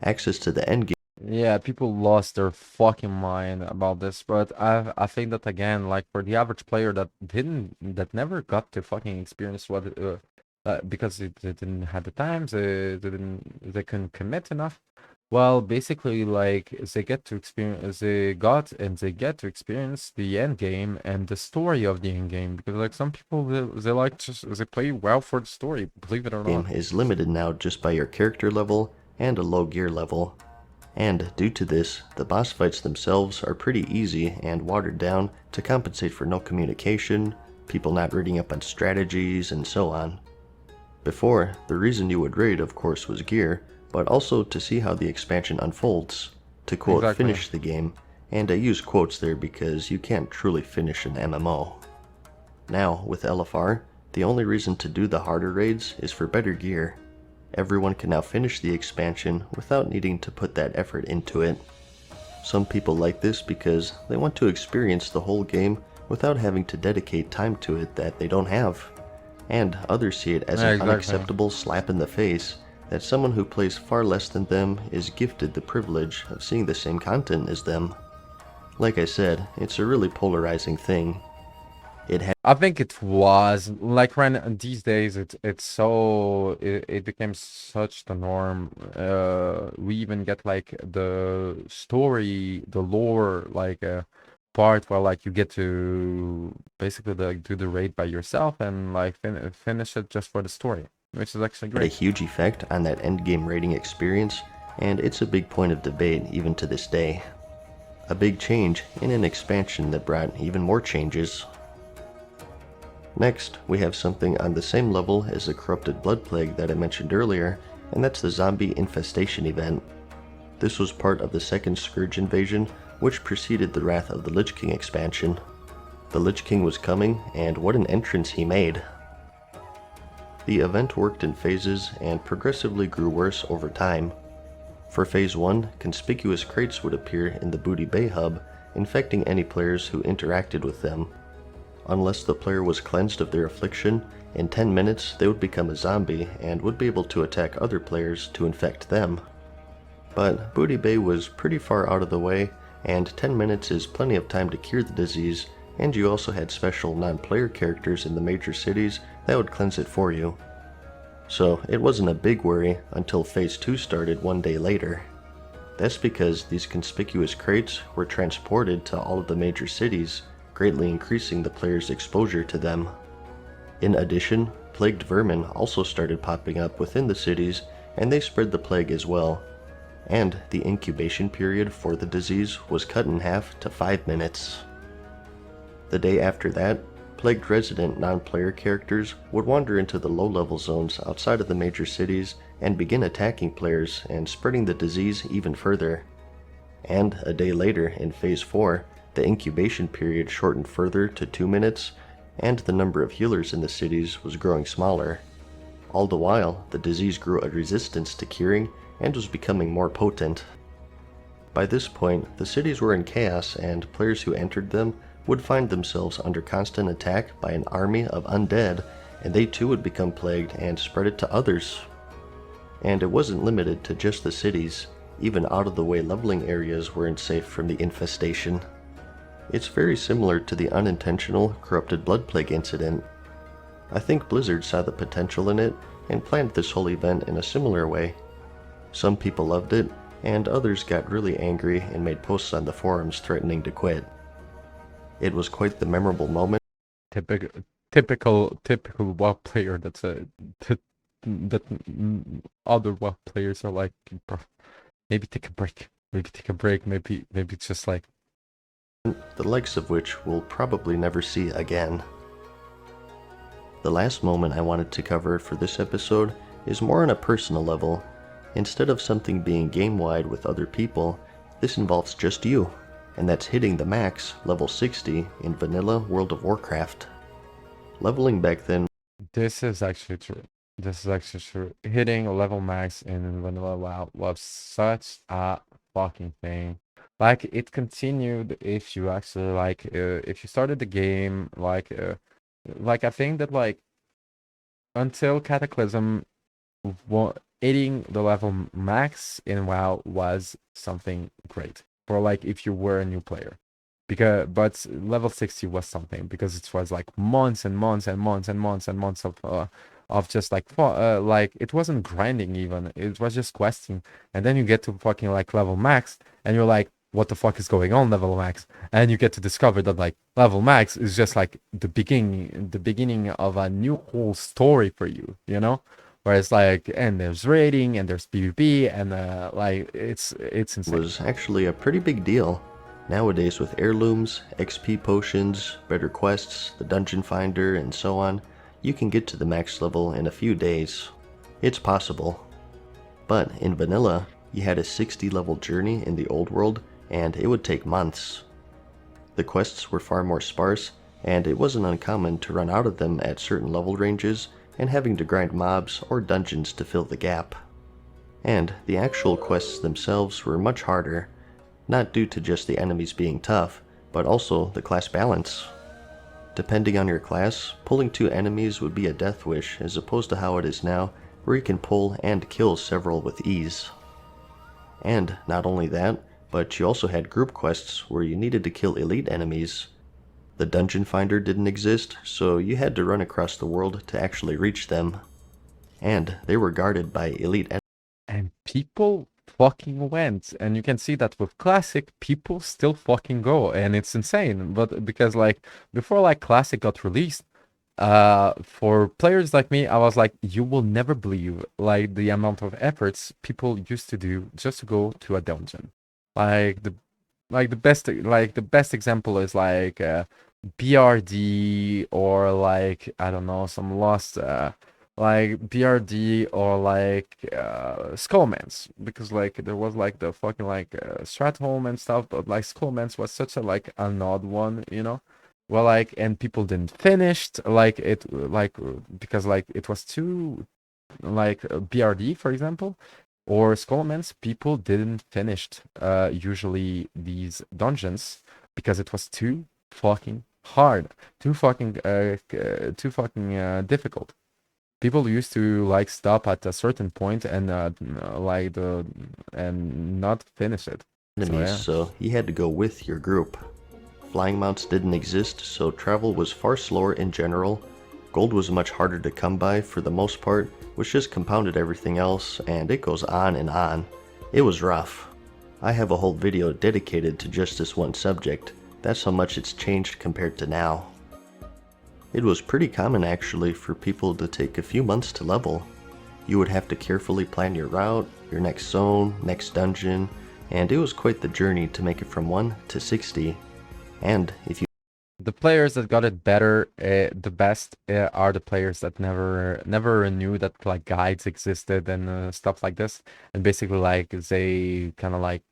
Access to the endgame. Yeah, people lost their fucking mind about this, but I think that again, like for the average player that never got to fucking experience what because they didn't have the time, they couldn't commit enough. Well, basically, like they get to experience, they get to experience the end game and the story of the end game, because like some people they like they play well for the story, believe it or not. Is limited now just by your character level and a low gear level. And due to this, the boss fights themselves are pretty easy and watered down to compensate for no communication, people not reading up on strategies, and so on. Before, the reason you would raid, of course, was gear, but also to see how the expansion unfolds, to quote, Exactly. finish the game, and I use quotes there because you can't truly finish an MMO. Now, with LFR, the only reason to do the harder raids is for better gear. Everyone can now finish the expansion without needing to put that effort into it. Some people like this because they want to experience the whole game without having to dedicate time to it that they don't have. And others see it as an unacceptable slap in the face that someone who plays far less than them is gifted the privilege of seeing the same content as them. Like I said, it's a really polarizing thing. I think it was like right these days it became such the norm. We even get like the story, the lore, like part where like you get to basically like do the raid by yourself and like finish it just for the story, which is actually Had a great. huge effect on that endgame raiding experience, and it's a big point of debate even to this day. A big change in an expansion that brought even more changes. Next, we have something on the same level as the Corrupted Blood Plague that I mentioned earlier, and that's the Zombie Infestation event. This was part of the second Scourge invasion, which preceded the Wrath of the Lich King expansion. The Lich King was coming, and what an entrance he made. The event worked in phases and progressively grew worse over time. For Phase 1, conspicuous crates would appear in the Booty Bay hub, infecting any players who interacted with them. Unless the player was cleansed of their affliction, in 10 minutes they would become a zombie and would be able to attack other players to infect them. But Booty Bay was pretty far out of the way, and 10 minutes is plenty of time to cure the disease, and you also had special non-player characters in the major cities that would cleanse it for you. So it wasn't a big worry until Phase 2 started one day later. That's because these conspicuous crates were transported to all of the major cities, greatly increasing the player's exposure to them. In addition, plagued vermin also started popping up within the cities, and they spread the plague as well. And the incubation period for the disease was cut in half to 5 minutes. The day after that, plagued resident non-player characters would wander into the low-level zones outside of the major cities and begin attacking players and spreading the disease even further. And a day later, in Phase 4, the incubation period shortened further to 2 minutes, and the number of healers in the cities was growing smaller. All the while, the disease grew a resistance to curing and was becoming more potent. By this point, the cities were in chaos, and players who entered them would find themselves under constant attack by an army of undead, and they too would become plagued and spread it to others. And it wasn't limited to just the cities. Even out-of-the-way leveling areas weren't safe from the infestation. It's very similar to the unintentional corrupted blood plague incident. I think Blizzard saw the potential in it and planned this whole event in a similar way. Some people loved it, and others got really angry and made posts on the forums threatening to quit. It was quite the memorable moment. Typical WoW player that's that other WoW players are like, bro, maybe take a break. Maybe it's just like The likes of which we'll probably never see again. The last moment I wanted to cover for this episode is more on a personal level. Instead of something being game-wide with other people, this involves just you, and that's hitting the max, level 60, in vanilla World of Warcraft. Leveling back then this is actually true. Hitting a level max in vanilla WoW was such a fucking thing. Like, it continued if you actually like if you started the game like I think that like until Cataclysm, hitting the level max in WoW was something great for like if you were a new player. But level 60 was something because it was like months and months of just like it wasn't grinding even, it was just questing, and then you get to fucking like level max and you're like, what the fuck is going on level max? And you get to discover that like level max is just like the beginning of a new whole story for you, you know? Whereas like, and there's raiding and there's PvP and like it's insane. Was actually a pretty big deal. Nowadays with heirlooms, XP potions, better quests, the dungeon finder, and so on, you can get to the max level in a few days. It's possible. But in vanilla, you had a 60 level journey in the old world, and it would take months. The quests were far more sparse, and it wasn't uncommon to run out of them at certain level ranges and having to grind mobs or dungeons to fill the gap. And the actual quests themselves were much harder, not due to just the enemies being tough, but also the class balance. Depending on your class, pulling 2 enemies would be a death wish as opposed to how it is now, where you can pull and kill several with ease. And not only that, but you also had group quests where you needed to kill elite enemies. The dungeon finder didn't exist, so you had to run across the world to actually reach them. And they were guarded by elite enemies. And people fucking went, and you can see that with classic people still fucking go, and it's insane. But because like before like classic got released, for players like me, I was like, you will never believe like the amount of efforts people used to do just to go to a dungeon. Like the best example is like BRD, or like I don't know, some lost like BRD, or like Skullmans, because like there was like the fucking like Stratholme and stuff, but like Skullmans was such a like an odd one, you know. Well, like, and people didn't finish like it, like because like it was too like BRD, for example, or Skullmans, people didn't finish usually these dungeons because it was too fucking hard, too fucking difficult. People used to like stop at a certain point and and not finish it. So you had to go with your group. Flying mounts didn't exist, so travel was far slower in general. Gold was much harder to come by for the most part, which just compounded everything else, and it goes on and on. It was rough. I have a whole video dedicated to just this one subject. That's how much it's changed compared to now. It was pretty common actually for people to take a few months to level. You would have to carefully plan your route, your next zone, next dungeon, and it was quite the journey to make it from 1 to 60. And if you the players that got it better, the best, are the players that never knew that like guides existed and stuff like this, and basically like they kind of like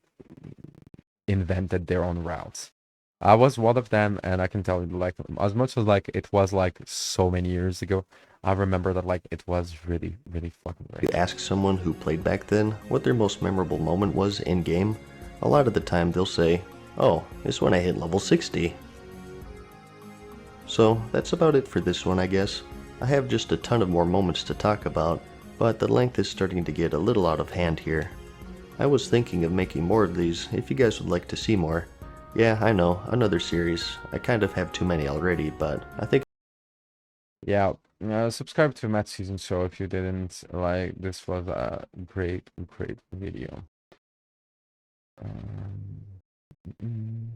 invented their own routes. I was one of them, and I can tell you, like, as much as like it was like so many years ago, I remember that like it was really, really fucking great. You ask someone who played back then what their most memorable moment was in game, a lot of the time they'll say, "Oh, it's when I hit level 60." So that's about it for this one, I guess. I have just a ton of more moments to talk about, but the length is starting to get a little out of hand here. I was thinking of making more of these if you guys would like to see more. Yeah, I know, another series. I kind of have too many already, but I think... Yeah, subscribe to Matt Season Show if you didn't. Like, this was a great video. Mm. Mm.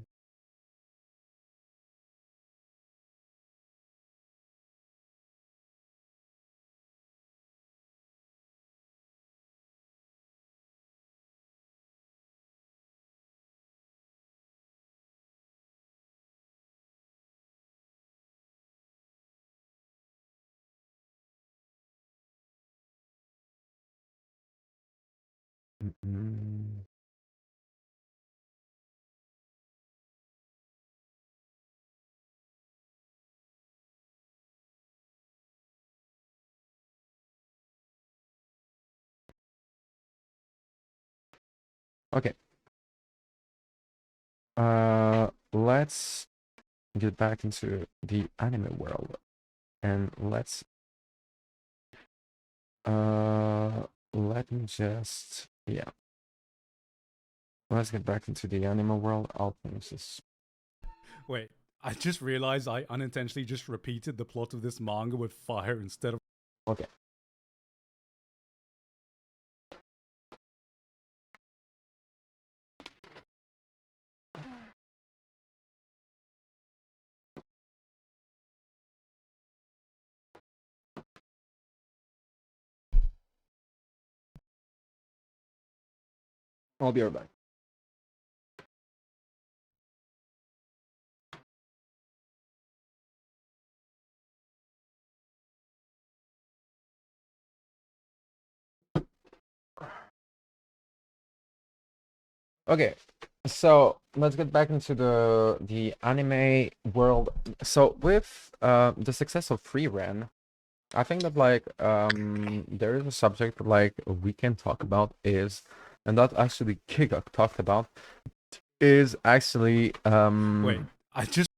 Okay. Let's get back into the anime world, and let me just, yeah, let's get back into the anime world. I'll finish this. Wait, I just realized I unintentionally just repeated the plot of this manga with fire instead of... Okay. I'll be right back. Okay, so let's get back into the anime world. So with the success of Free Ren, I think that like there is a subject that like we can talk about is, and that actually Kigak talked about, is actually Wait, I just...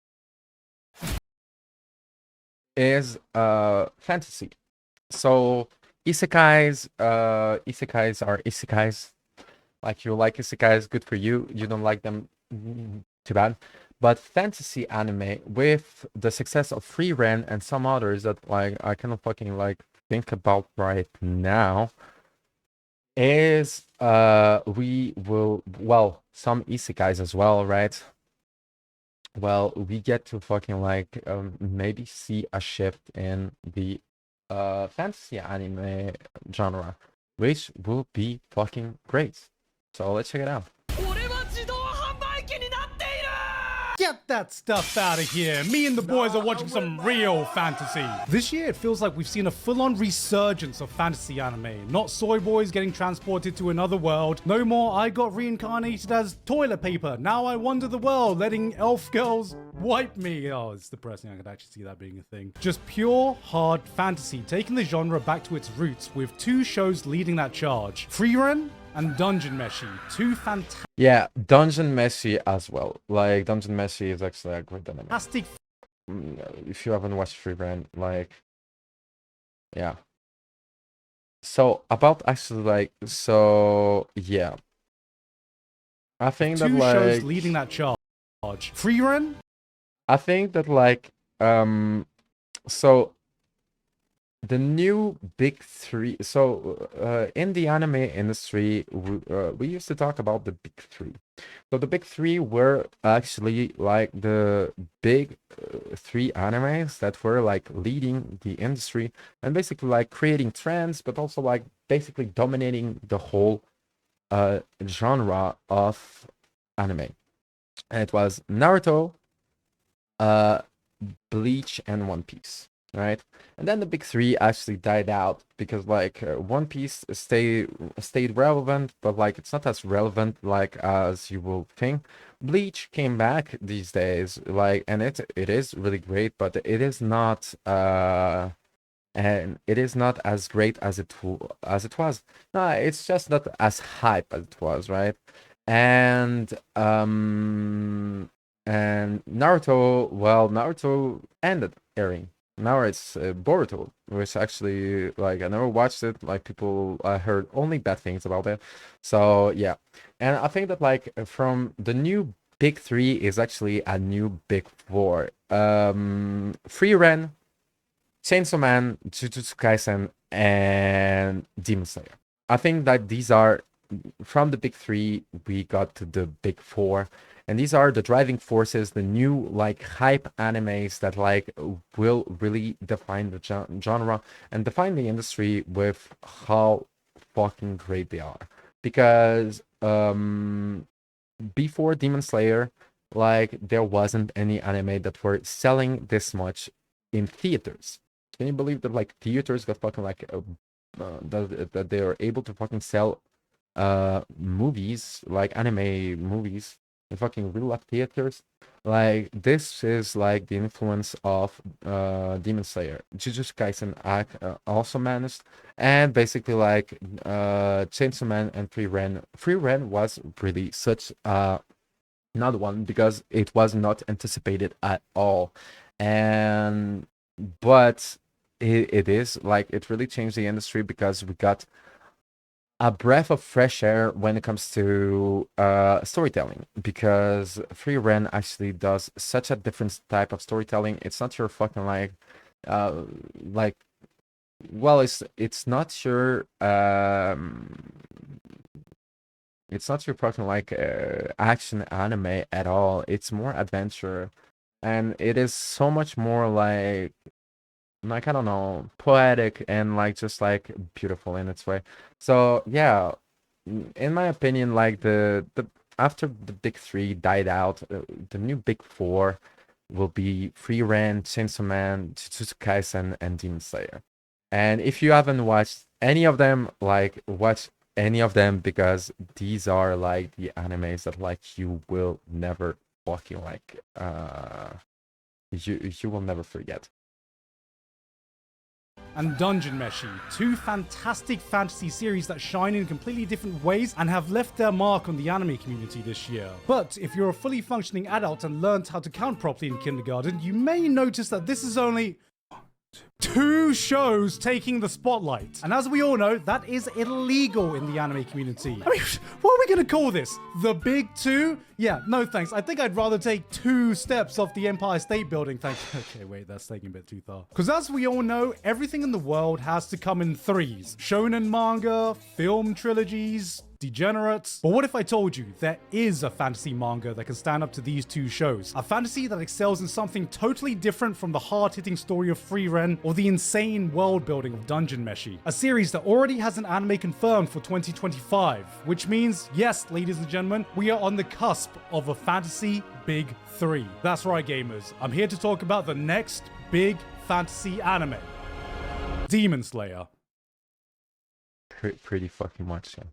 is fantasy. So isekais are isekais. Like, you like isekais, good for you. You don't like them, too bad. But fantasy anime, with the success of Free Ren and some others that like I cannot fucking like think about right now, is we will, well, some isekais as well, right? Well, we get to fucking like maybe see a shift in the fantasy anime genre, which will be fucking great. So let's check it out. Get that stuff out of here. Me and the boys are watching some real fantasy. This year, it feels like we've seen a full-on resurgence of fantasy anime. Not soy boys getting transported to another world. No more I got reincarnated as toilet paper. Now I wander the world, letting elf girls wipe me. Oh, it's depressing. I could actually see that being a thing. Just pure, hard fantasy, taking the genre back to its roots with two shows leading that charge. Frieren and Dungeon Meshi, two fantastic... Yeah, Dungeon Meshi as well. Like, Dungeon Meshi is actually a great anime. If you haven't watched Free Ren, like, yeah. So about actually like, so yeah, I think that two like shows leading that charge. Frieren. I think that like so the new big three. So in the anime industry, we used to talk about the big three. So the big three were actually like the big three animes that were like leading the industry and basically like creating trends, but also like basically dominating the whole genre of anime. And it was Naruto, Bleach, and One Piece, right? And then the big three actually died out because like One Piece stayed relevant, but like it's not as relevant like as you will think. Bleach came back these days, like, and it is really great, but it is not and it is not as great as it was. No, it's just not as hype as it was, right? And and Naruto, well, Naruto ended airing. Now it's Boruto, which actually, like, I never watched it. Like, people, I heard only bad things about it. So yeah, and I think that like from the new big three is actually a new big four. Free Ren, Chainsaw Man, Jujutsu Kaisen, and Demon Slayer. I think that these are from the big three. We got to the big four, and these are the driving forces, the new like hype animes that like will really define the genre and define the industry with how fucking great they are. Because before Demon Slayer, like there wasn't any anime that were selling this much in theaters. Can you believe that like theaters got fucking like that they are able to fucking sell movies, like anime movies, in fucking real life theaters? Like this is like the influence of Demon Slayer. Jujutsu Kaisen also managed, and basically like Chainsaw Man and Free Ren. Free Ren was really such another one because it was not anticipated at all, and but it is like it really changed the industry because we got a breath of fresh air when it comes to storytelling, because Free Ren actually does such a different type of storytelling. It's not your fucking uh like well it's not your it's not your fucking like action anime at all. It's more adventure, and it is so much more like I don't know, poetic and like just like beautiful in its way. So yeah, in my opinion, like the after the big three died out, the new big four will be Free Ren, Chainsaw Man, Jujutsu Kaisen, and Demon Slayer. And if you haven't watched any of them, like watch any of them, because these are like the animes that like you will never fucking like you will never forget. And Dungeon Meshi, two fantastic fantasy series that shine in completely different ways and have left their mark on the anime community this year. But if you're a fully functioning adult and learned how to count properly in kindergarten, you may notice that this is only two shows taking the spotlight. And as we all know, that is illegal in the anime community. I mean, what are we gonna call this? The big two? Yeah, no thanks. I think I'd rather take 2 steps off the Empire State Building, thanks. Okay, wait, that's taking a bit too far. Because as we all know, everything in the world has to come in threes. Shonen manga, film trilogies, degenerates. But what if I told you there is a fantasy manga that can stand up to these 2 shows? A fantasy that excels in something totally different from the hard-hitting story of Free Ren or the insane world building of Dungeon Meshi. A series that already has an anime confirmed for 2025, which means, yes, ladies and gentlemen, we are on the cusp of a fantasy big 3. That's right, gamers. I'm here to talk about the next big fantasy anime, Demon Slayer. Pretty fucking much, yeah.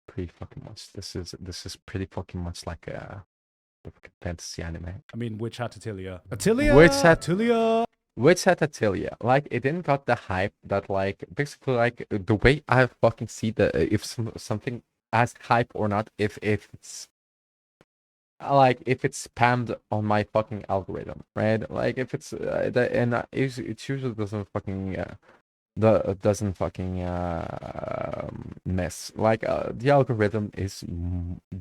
Pretty fucking much. This is pretty fucking much like a fantasy anime. I mean, Witch Hat Atelier. Atelier? Witch Hat Atelier. Witch Hat Atelier. Like it didn't got the hype that like basically like the way I fucking see the if something as hype or not, if it's like if it's spammed on my fucking algorithm, right? Like if it's it usually doesn't fucking doesn't fucking mess. Like the algorithm is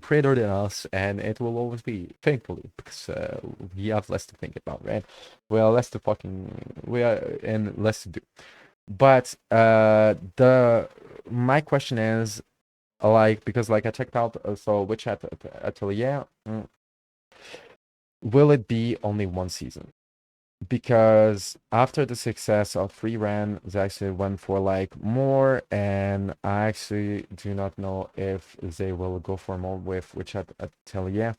greater than us, and it will always be, thankfully, because we have less to think about, right? We are less to fucking and less to do. But my question is, like, because like I checked out so Witch Hat Atelier, will it be only 1 season? Because after the success of Free Ren, they actually went for like more, and I actually do not know if they will go for more with Witch Hat Atelier.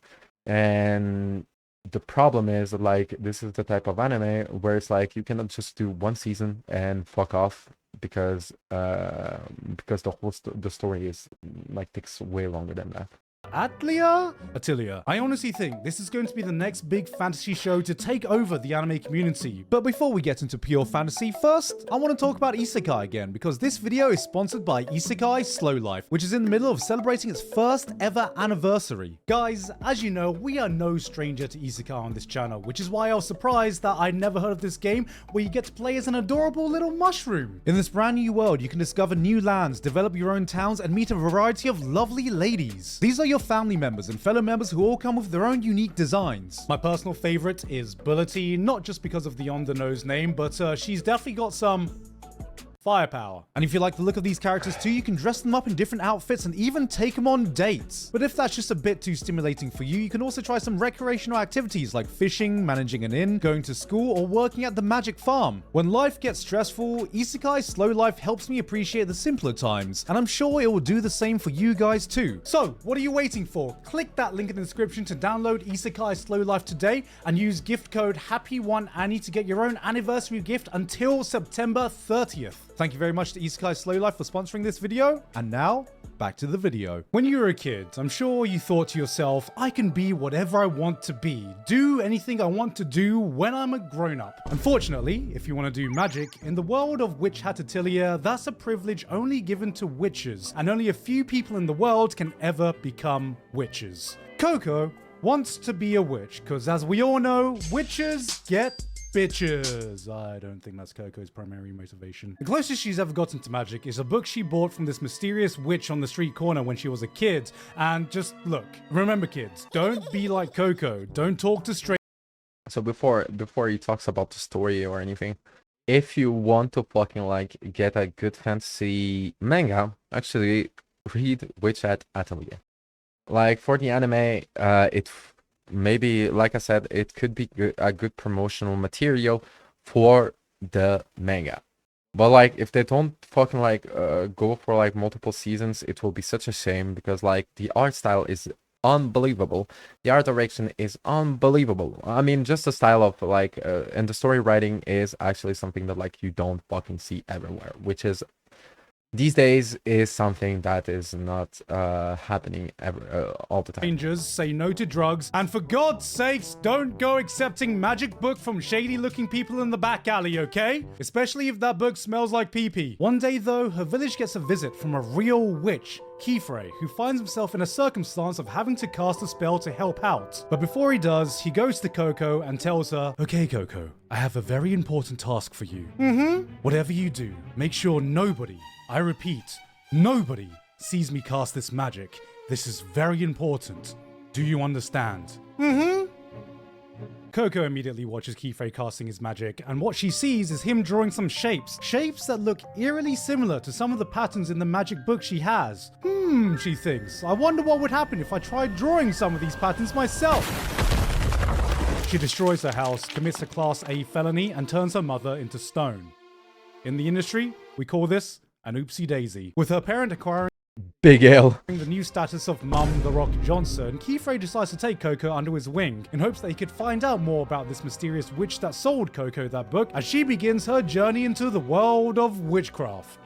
And the problem is like this is the type of anime where it's like you cannot just do 1 season and fuck off, because the whole the story is like takes way longer than that. Atelier. I honestly think this is going to be the next big fantasy show to take over the anime community. But before we get into pure fantasy, first, I want to talk about Isekai again, because this video is sponsored by Isekai Slow Life, which is in the middle of celebrating its first ever anniversary. Guys, as you know, we are no stranger to Isekai on this channel, which is why I was surprised that I'd never heard of this game where you get to play as an adorable little mushroom. In this brand new world, you can discover new lands, develop your own towns, and meet a variety of lovely ladies. These are your family members and fellow members who all come with their own unique designs. My personal favorite is Bulletty, not just because of the on-the-nose name, but she's definitely got some firepower. And if you like the look of these characters too, you can dress them up in different outfits and even take them on dates. But if that's just a bit too stimulating for you, you can also try some recreational activities like fishing, managing an inn, going to school, or working at the magic farm. When life gets stressful, Isekai Slow Life helps me appreciate the simpler times, and I'm sure it will do the same for you guys too. So, what are you waiting for? Click that link in the description to download Isekai Slow Life today and use gift code HAPPY1ANNIE to get your own anniversary gift until September 30th. Thank you very much to Isekai Slow Life for sponsoring this video. And now, back to the video. When you were a kid, I'm sure you thought to yourself, I can be whatever I want to be, do anything I want to do when I'm a grown-up. Unfortunately, if you want to do magic, in the world of Witch Hat Atelier, that's a privilege only given to witches, and only a few people in the world can ever become witches. Coco wants to be a witch, because as we all know, witches get bitches. I don't think that's Coco's primary motivation. The closest she's ever gotten to magic is a book she bought from this mysterious witch on the street corner when she was a kid. And just look, remember kids, don't be like Coco. Don't talk to strangers. So before he talks about the story or anything, if you want to fucking like get a good fantasy manga, actually read Witch Hat Atelier. Like for the anime, maybe, like I said, it could be a good promotional material for the manga. But like if they don't fucking like go for like multiple seasons, it will be such a shame, because like the art style is unbelievable, the art direction is unbelievable. I mean, just the style of like and the story writing is actually something that like you don't fucking see everywhere, which is these days is something that is not happening all the time. Strangers, say no to drugs, and for God's sakes, don't go accepting magic book from shady looking people in the back alley, okay? Especially if that book smells like pee-pee. One day though, her village gets a visit from a real witch, Keyfrey, who finds himself in a circumstance of having to cast a spell to help out. But before he does, he goes to Coco and tells her, okay Coco, I have a very important task for you. Whatever you do, make sure nobody, I repeat, nobody sees me cast this magic. This is very important. Do you understand? Coco immediately watches Keyfrey casting his magic, and what she sees is him drawing some shapes that look eerily similar to some of the patterns in the magic book she has. She thinks, I wonder what would happen if I tried drawing some of these patterns myself. She destroys her house, commits a Class A felony, and turns her mother into stone. In the industry, we call this an oopsie daisy. With her parent acquiring Big L. the new status of Mum the Rock Johnson, Keyfrey decides to take Coco under his wing in hopes that he could find out more about this mysterious witch that sold Coco that book as she begins her journey into the world of witchcraft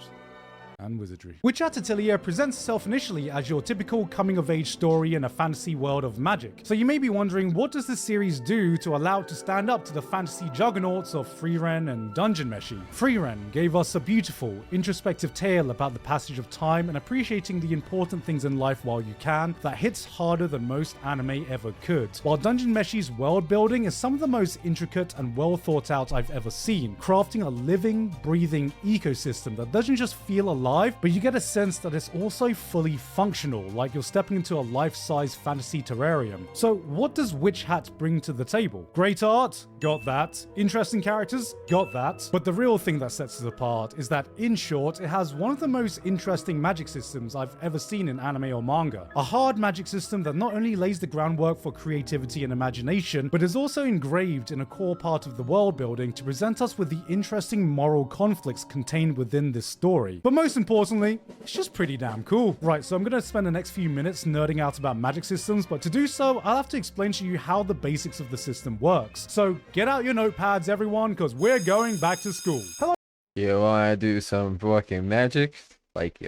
and wizardry. Witch Hat Atelier presents itself initially as your typical coming-of-age story in a fantasy world of magic. So you may be wondering, what does this series do to allow it to stand up to the fantasy juggernauts of Frieren and Dungeon Meshi? Frieren gave us a beautiful, introspective tale about the passage of time and appreciating the important things in life while you can, that hits harder than most anime ever could. While Dungeon Meshi's world building is some of the most intricate and well thought out I've ever seen, crafting a living, breathing ecosystem that doesn't just feel alive, but you get a sense that it's also fully functional, like you're stepping into a life-size fantasy terrarium. So what does Witch Hat bring to the table? Great art? Got that. Interesting characters? Got that. But the real thing that sets it apart is that, in short, it has one of the most interesting magic systems I've ever seen in anime or manga. A hard magic system that not only lays the groundwork for creativity and imagination, but is also engraved in a core part of the world building to present us with the interesting moral conflicts contained within this story. But most importantly, it's just pretty damn cool. Right, so I'm going to spend the next few minutes nerding out about magic systems, but to do so, I'll have to explain to you how the basics of the system works. So get out your notepads, everyone, because we're going back to school. Hello. You wanna do some fucking magic? Like,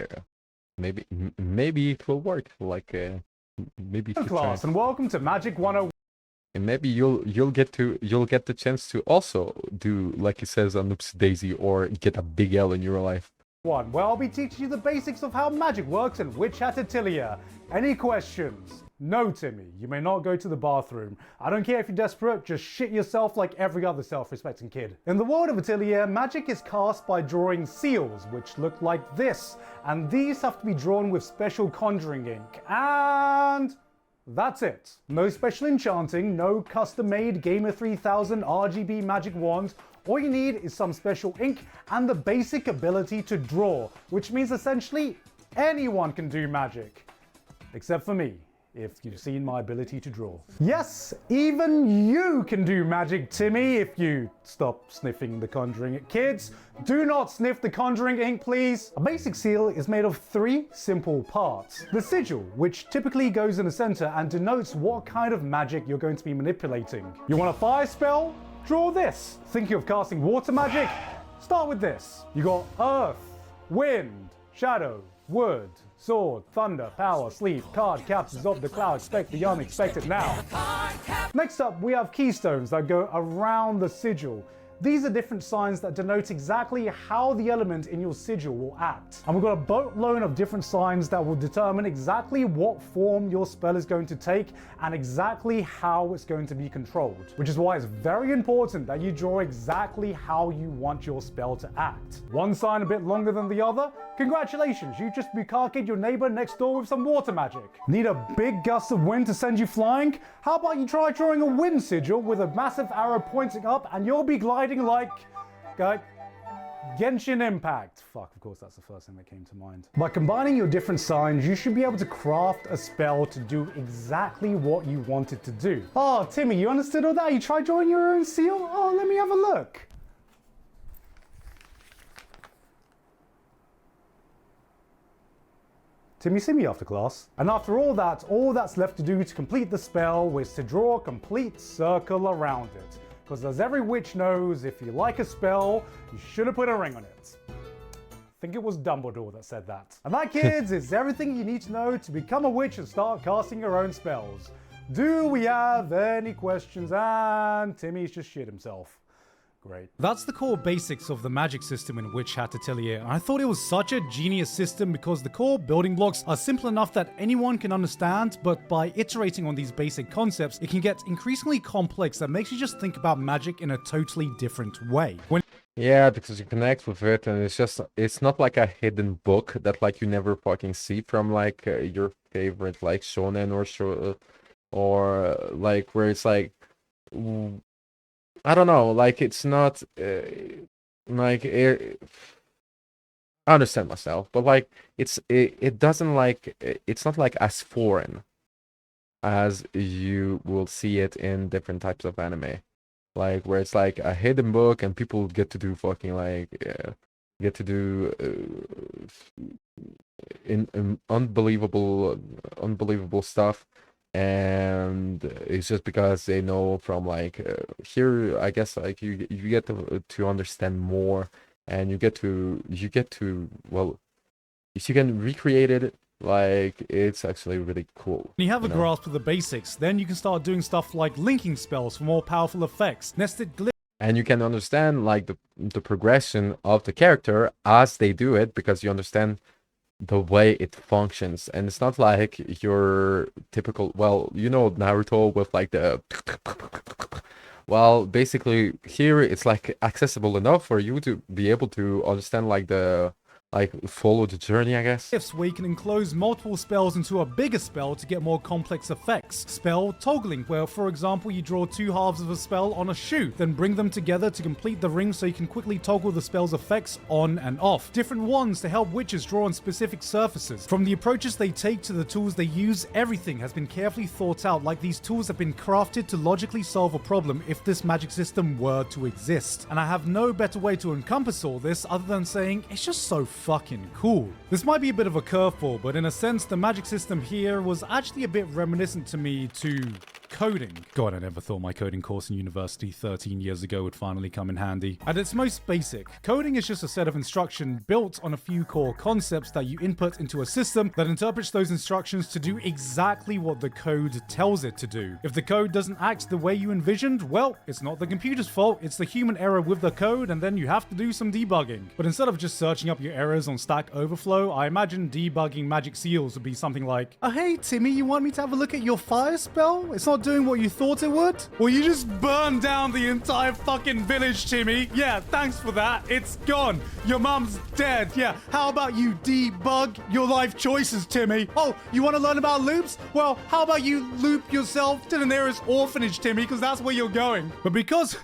maybe it will work. Like, maybe if you try. Class, and welcome to Magic 101. And maybe you'll get the chance to also do like it says on Oops Daisy or get a big L in your life. Where I'll be teaching you the basics of how magic works in Witch Hat Atelier. Any questions? No, Timmy, you may not go to the bathroom. I don't care if you're desperate, just shit yourself like every other self-respecting kid. In the world of Atelier, magic is cast by drawing seals, which look like this. And these have to be drawn with special conjuring ink. And that's it. No special enchanting, no custom-made Gamer 3000 RGB magic wand. All you need is some special ink and the basic ability to draw, which means essentially anyone can do magic. Except for me, if you've seen my ability to draw. Yes, even you can do magic, Timmy, if you stop sniffing the conjuring ink. Kids, do not sniff the conjuring ink, please. A basic seal is made of 3 simple parts. The sigil, which typically goes in the center and denotes what kind of magic you're going to be manipulating. You want a fire spell? Draw this. Thinking of casting water magic? Start with this. You got earth, wind, shadow, wood, sword, thunder, power, sleep, card, captures of the cloud, expect the unexpected now. Next up, we have keystones that go around the sigil. These are different signs that denote exactly how the element in your sigil will act. And we've got a boatload of different signs that will determine exactly what form your spell is going to take and exactly how it's going to be controlled. Which is why it's very important that you draw exactly how you want your spell to act. One sign a bit longer than the other? Congratulations, you just bukaked your neighbor next door with some water magic. Need a big gust of wind to send you flying? How about you try drawing a wind sigil with a massive arrow pointing up and you'll be gliding like Genshin Impact. Fuck, of course that's the first thing that came to mind. By combining your different signs, you should be able to craft a spell to do exactly what you want it to do. Oh, Timmy, you understood all that? You tried drawing your own seal? Oh, let me have a look. Timmy, see me after class. And after all that's left to do to complete the spell is to draw a complete circle around it. Because as every witch knows, if you like a spell, you should have put a ring on it. I think it was Dumbledore that said that. And that, kids, is everything you need to know to become a witch and start casting your own spells. Do we have any questions? And Timmy's just shit himself. Great. That's the core basics of the magic system in Witch Hat Atelier. I thought it was such a genius system because the core building blocks are simple enough that anyone can understand, but by iterating on these basic concepts, it can get increasingly complex that makes you just think about magic in a totally different way. Yeah, because you connect with it, and it's not like a hidden book that like you never fucking see from like your favorite like shonen or like where it's like. I don't know, like it's not like I understand myself, but like it doesn't like it's not like as foreign as you will see it in different types of anime, like where it's like a hidden book and people get to do fucking like get to do in unbelievable stuff. And it's just because they know from like here, I guess like you get to understand more, and you get to well, if you can recreate it, like it's actually really cool. When you have a grasp of the basics, then you can start doing stuff like linking spells for more powerful effects, nested and you can understand like the progression of the character as they do it, because you understand the way it functions. And it's not like your typical, well, you know, Naruto with like the well, basically here it's like accessible enough for you to be able to understand like the follow the journey, I guess. Where you can enclose multiple spells into a bigger spell to get more complex effects. Spell toggling, where for example you draw 2 halves of a spell on a shoe, then bring them together to complete the ring so you can quickly toggle the spell's effects on and off. Different wands to help witches draw on specific surfaces. From the approaches they take to the tools they use, everything has been carefully thought out, like these tools have been crafted to logically solve a problem if this magic system were to exist. And I have no better way to encompass all this other than saying it's just so fucking cool. This might be a bit of a curveball, but in a sense the magic system here was actually a bit reminiscent to me to coding. God, I never thought my coding course in university 13 years ago would finally come in handy. At its most basic, coding is just a set of instructions built on a few core concepts that you input into a system that interprets those instructions to do exactly what the code tells it to do. If the code doesn't act the way you envisioned, well, it's not the computer's fault, it's the human error with the code, and then you have to do some debugging. But instead of just searching up your errors on Stack Overflow, I imagine debugging magic seals would be something like, "Oh hey Timmy, you want me to have a look at your fire spell? It's not doing what you thought it would? Well, you just burned down the entire fucking village, Timmy. Yeah, thanks for that. It's gone. Your mom's dead. Yeah, how about you debug your life choices, Timmy? Oh, you want to learn about loops? Well, how about you loop yourself to the nearest orphanage, Timmy, because that's where you're going." But because...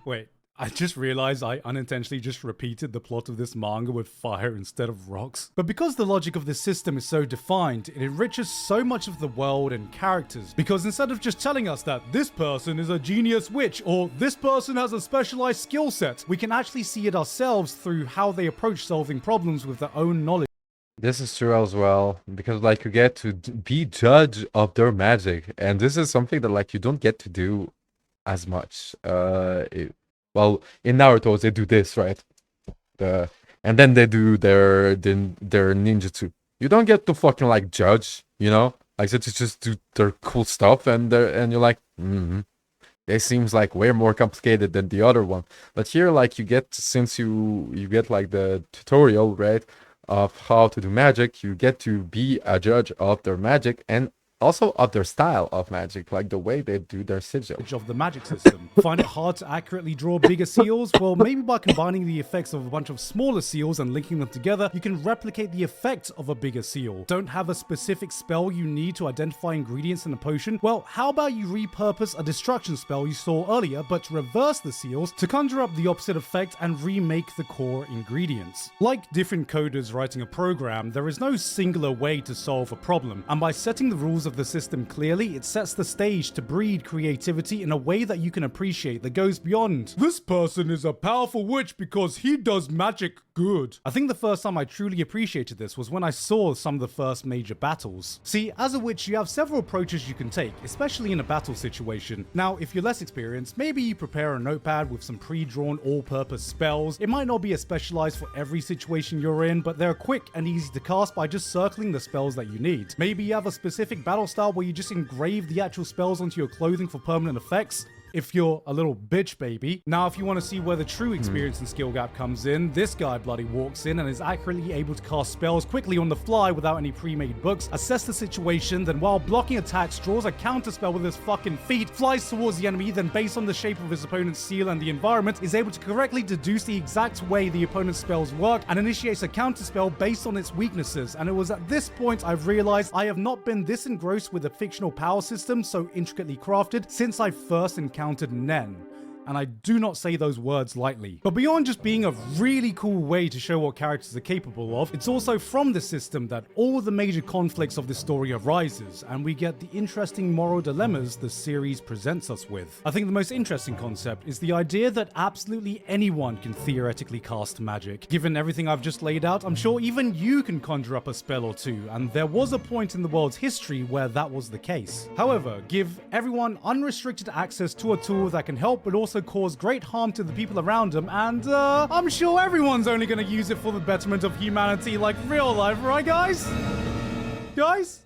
Wait. I just realized I unintentionally just repeated the plot of this manga with fire instead of rocks. But because the logic of this system is so defined, it enriches so much of the world and characters. Because instead of just telling us that this person is a genius witch or this person has a specialized skill set, we can actually see it ourselves through how they approach solving problems with their own knowledge. This is true as well, because like you get to be judge of their magic, and this is something that like you don't get to do as much. Well, in Naruto they do this, right? And then they do their ninjutsu. You don't get to fucking like judge, you know? Like they just do their cool stuff, and you're like, this seems like way more complicated than the other one. But here, like you get, since you get like the tutorial, right, of how to do magic, you get to be a judge of their magic and also of their style of magic, like the way they do their sigil. Of the magic system. Find it hard to accurately draw bigger seals? Well, maybe by combining the effects of a bunch of smaller seals and linking them together, you can replicate the effect of a bigger seal. Don't have a specific spell you need to identify ingredients in a potion? Well, how about you repurpose a destruction spell you saw earlier, but reverse the seals to conjure up the opposite effect and remake the core ingredients. Like different coders writing a program, there is no singular way to solve a problem, and by setting the rules of the system clearly, it sets the stage to breed creativity in a way that you can appreciate that goes beyond, "This person is a powerful witch because he does magic good." I think the first time I truly appreciated this was when I saw some of the first major battles. See, as a witch, you have several approaches you can take, especially in a battle situation. Now, if you're less experienced, maybe you prepare a notepad with some pre-drawn all-purpose spells. It might not be as specialized for every situation you're in, but they're quick and easy to cast by just circling the spells that you need. Maybe you have a specific battle style where you just engrave the actual spells onto your clothing for permanent effects, if you're a little bitch baby. Now, if you want to see where the true experience and skill gap comes in, this guy bloody walks in and is accurately able to cast spells quickly on the fly without any pre-made books, assess the situation, then while blocking attacks, draws a counter spell with his fucking feet, flies towards the enemy, then based on the shape of his opponent's seal and the environment, is able to correctly deduce the exact way the opponent's spells work and initiates a counter spell based on its weaknesses. And it was at this point I've realized I have not been this engrossed with a fictional power system so intricately crafted since I first encountered Nen. And I do not say those words lightly. But beyond just being a really cool way to show what characters are capable of, it's also from the system that all the major conflicts of this story arises, and we get the interesting moral dilemmas the series presents us with. I think the most interesting concept is the idea that absolutely anyone can theoretically cast magic. Given everything I've just laid out, I'm sure even you can conjure up a spell or two, and there was a point in the world's history where that was the case. However, give everyone unrestricted access to a tool that can help but also cause great harm to the people around them, and I'm sure everyone's only going to use it for the betterment of humanity like real life, right guys?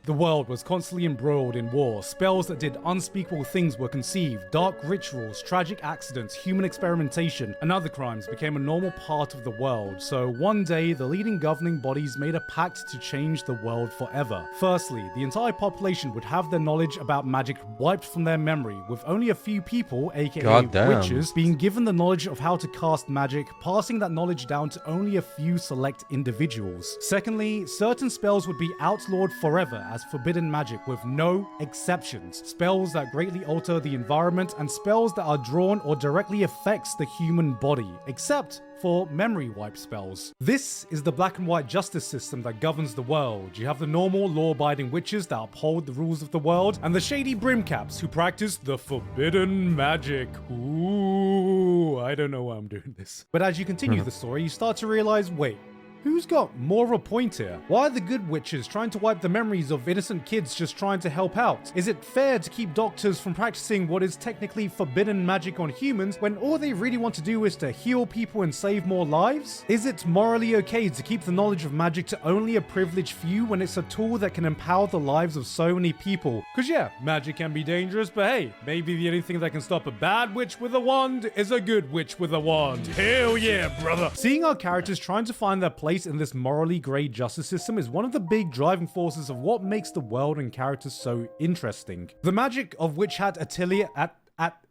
The world was constantly embroiled in war. Spells that did unspeakable things were conceived. Dark rituals, tragic accidents, human experimentation, and other crimes became a normal part of the world. So one day, the leading governing bodies made a pact to change the world forever. Firstly, the entire population would have their knowledge about magic wiped from their memory, with only a few people, aka witches, being given the knowledge of how to cast magic, passing that knowledge down to only a few select individuals. Secondly, certain spells would be outlawed forever as forbidden magic with no exceptions. Spells that greatly alter the environment and spells that are drawn or directly affects the human body, except for memory wipe spells. This is the black and white justice system that governs the world. You have the normal law-abiding witches that uphold the rules of the world, and the shady brimcaps who practice the forbidden magic. Ooh, I don't know why I'm doing this. But as you continue the story, you start to realize, wait, Who's got more of a point here? Why are the good witches trying to wipe the memories of innocent kids just trying to help out? Is it fair to keep doctors from practicing what is technically forbidden magic on humans when all they really want to do is to heal people and save more lives? Is it morally okay to keep the knowledge of magic to only a privileged few when it's a tool that can empower the lives of so many people? Cause yeah, magic can be dangerous, but hey, maybe the only thing that can stop a bad witch with a wand is a good witch with a wand. Hell yeah, brother! Seeing our characters trying to find their place in this morally grey justice system is one of the big driving forces of what makes the world and characters so interesting. The magic of Witch Hat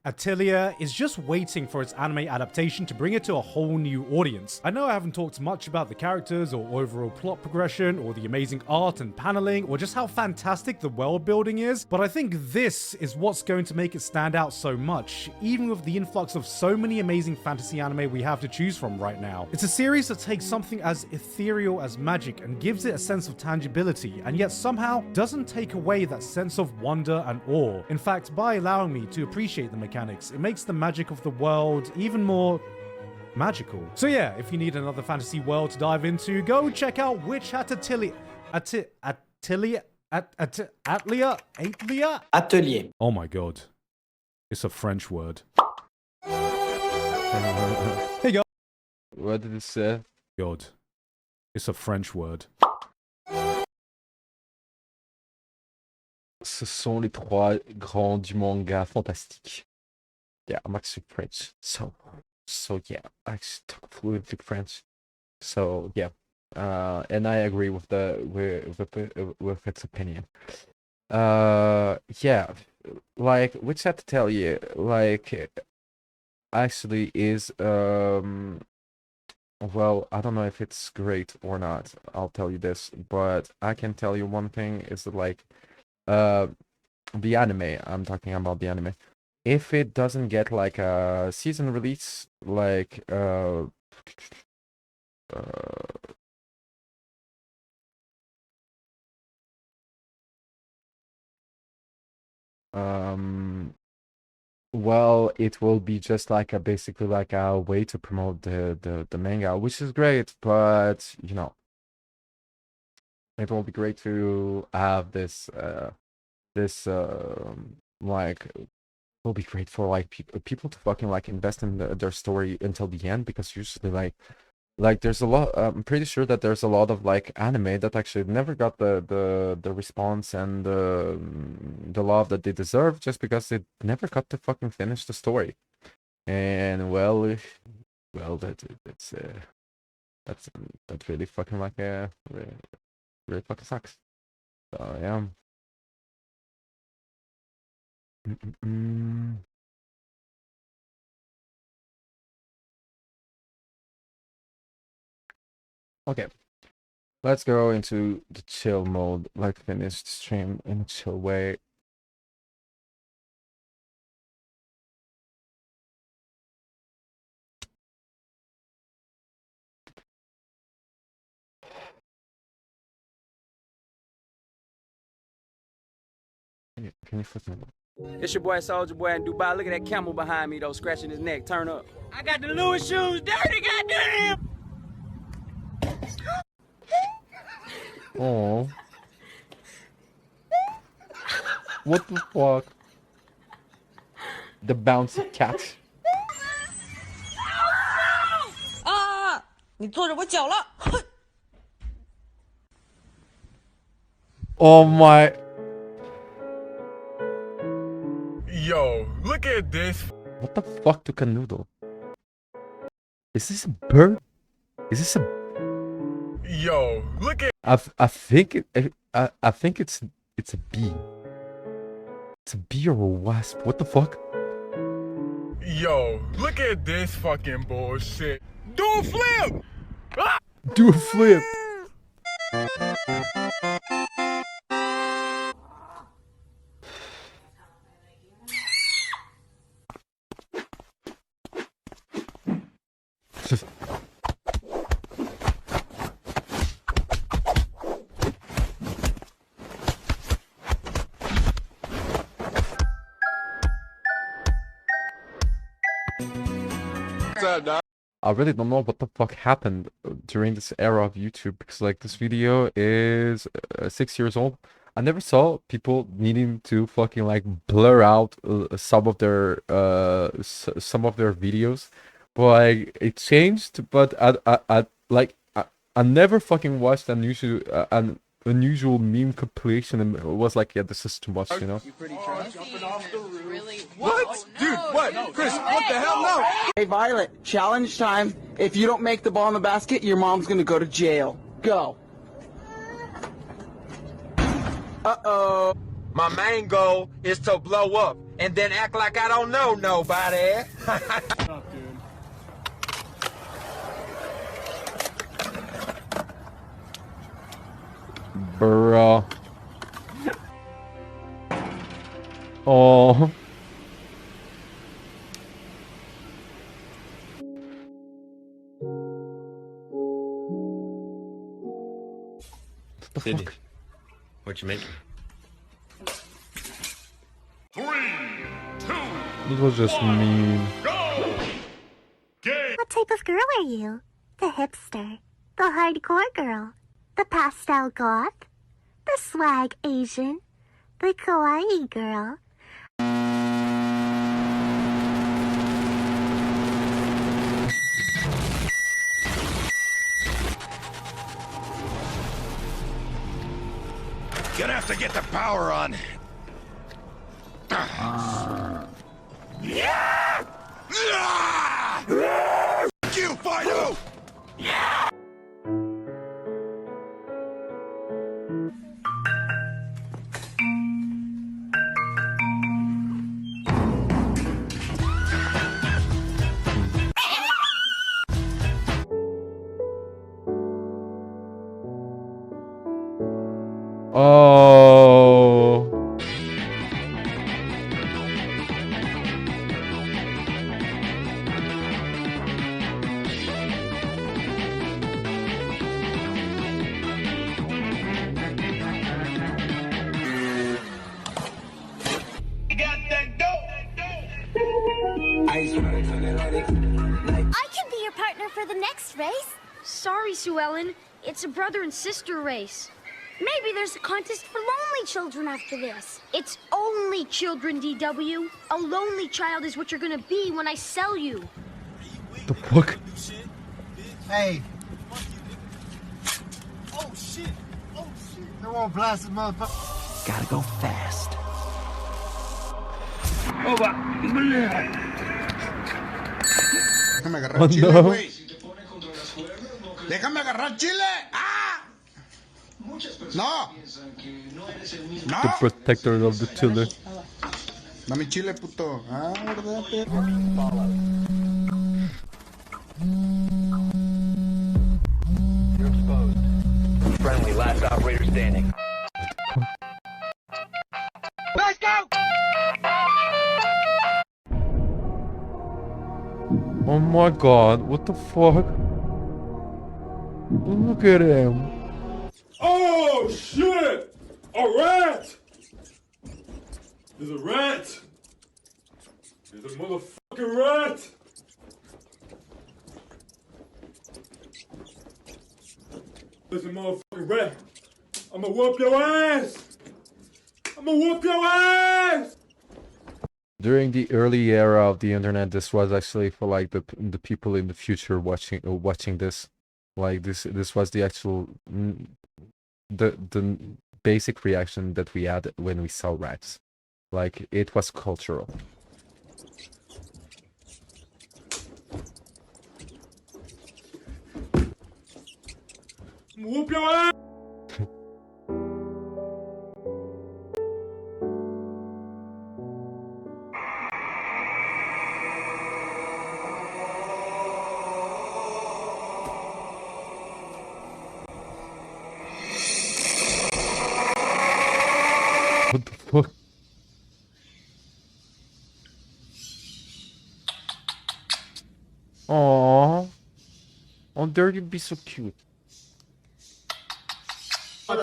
Atelier is just waiting for its anime adaptation to bring it to a whole new audience. I know I haven't talked much about the characters or overall plot progression or the amazing art and paneling or just how fantastic the world building is, but I think this is what's going to make it stand out so much, even with the influx of so many amazing fantasy anime we have to choose from right now. It's a series that takes something as ethereal as magic and gives it a sense of tangibility, and yet somehow doesn't take away that sense of wonder and awe. In fact, by allowing me to appreciate the mechanics, it makes the magic of the world even more magical. So yeah, if you need another fantasy world to dive into, go check out Witch Hat Atelier. Atelier? Oh my god. It's a French word. Hey guys. What did it say? God. It's a French word. Ce sont les trois grands du manga fantastique. Yeah, I'm actually French. So yeah, I actually talk fluently French. So yeah, and I agree with with its opinion. Yeah, like which I have to tell you, like actually is well, I don't know if it's great or not. I'll tell you this, but I can tell you one thing is that like the anime, I'm talking about the anime. If it doesn't get like a season release, like well, it will be just like a basically like a way to promote the manga, which is great, but you know, it will be great to have this like will be great for like people to fucking like invest in their story until the end, because usually like there's a lot, I'm pretty sure that there's a lot of like anime that actually never got the response and the love that they deserve just because they never got to fucking finish the story. And well that's really fucking like really fucking sucks. So yeah. Okay, let's go into the chill mode, like finish the stream in a chill way. Can you flip me? It's your boy Soldier Boy in Dubai. Look at that camel behind me though, scratching his neck. Turn up. I got the Louis shoes dirty, goddamn. Oh. What the fuck? The bouncy cat. 啊！你坐着我脚了，哼！ Oh my. Yo, look at this. What the fuck took a noodle? Is this a bird? Is this a... Yo, look at... I think it's a bee. It's a bee or a wasp. What the fuck? Yo, look at this fucking bullshit. Do a flip! Ah! Do a flip! I really don't know what the fuck happened during this era of YouTube, because like this video is 6 years old. I never saw people needing to fucking like blur out some of their videos, but like it changed. But I never fucking watched an unusual meme compilation and it was like, yeah, this is too much, you know. What? Dude, what? Chris, what the hell? No! Hey, Violet, challenge time. If you don't make the ball in the basket, your mom's gonna go to jail. Go. Uh-oh. My main goal is to blow up and then act like I don't know nobody. Bruh. Oh. Sydney, what you making? 3, 2, This was just mean. go! Game! What type of girl are you? The hipster, the hardcore girl, the pastel goth, the swag Asian, the kawaii girl. Gonna have to get the power on. Yeah! You, Fido! Oh. I can be your partner for the next race. Sorry, Sue Ellen. It's a brother and sister race. Maybe there's a contest for lonely children after this. It's only children, DW. A lonely child is what you're gonna be when I sell you. The fuck? Hey. Oh shit. Oh shit. They won't blast this motherfucker. Gotta go fast. Déjame agarrar Oh, chile, no. güey. Déjame agarrar chile. ¡Ah! No. The No. protector of the children. Dame chile, puto. Ah, ¿verdad, perro? Friendly, last operator standing. Let's go! Oh my god, what the fuck? Look at him. Oh shit! A rat! There's a rat! There's a motherfucking rat! There's a motherfucking rat! I'ma whoop your ass! I'ma whoop your ass! During the early era of the internet, this was actually for like the people in the future watching this. Like this was the actual the basic reaction that we had when we saw rats. Like it was cultural. Whoop your ass! What the fuck? Aww. Oh, there you'd be so cute. You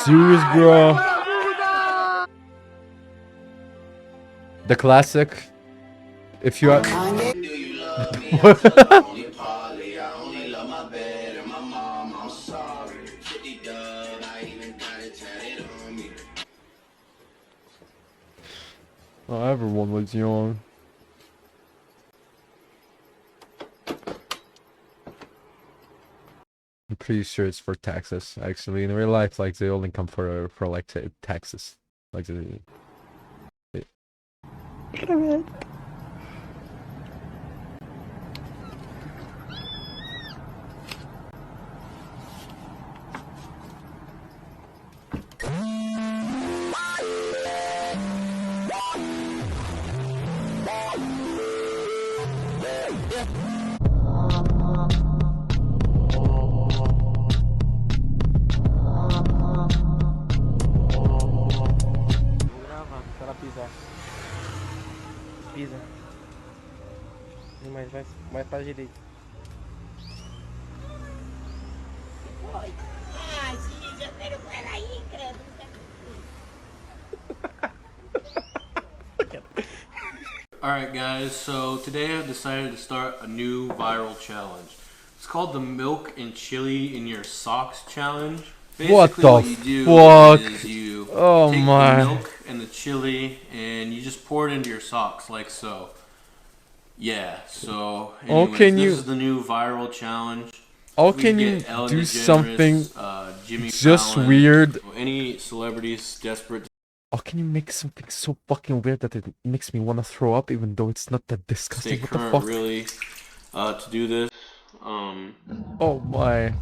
serious, bro? The classic. If you are. Oh, everyone was young. I'm pretty sure it's for taxes. Actually, in real life, like they only come for like taxes. Like the. Pisa. Mais pra direita. Alright guys, so today I've decided to start a new viral challenge. It's called the milk and chili in your socks challenge. Basically what you do is you take the milk and the chili and you just pour it into your socks like so. Yeah, so anyways, this is the new viral challenge. How can you do something just weird? Any celebrities desperate. How can you make something so fucking weird that it makes me want to throw up even though it's not that disgusting? What the fuck? Really, to do this. Oh my.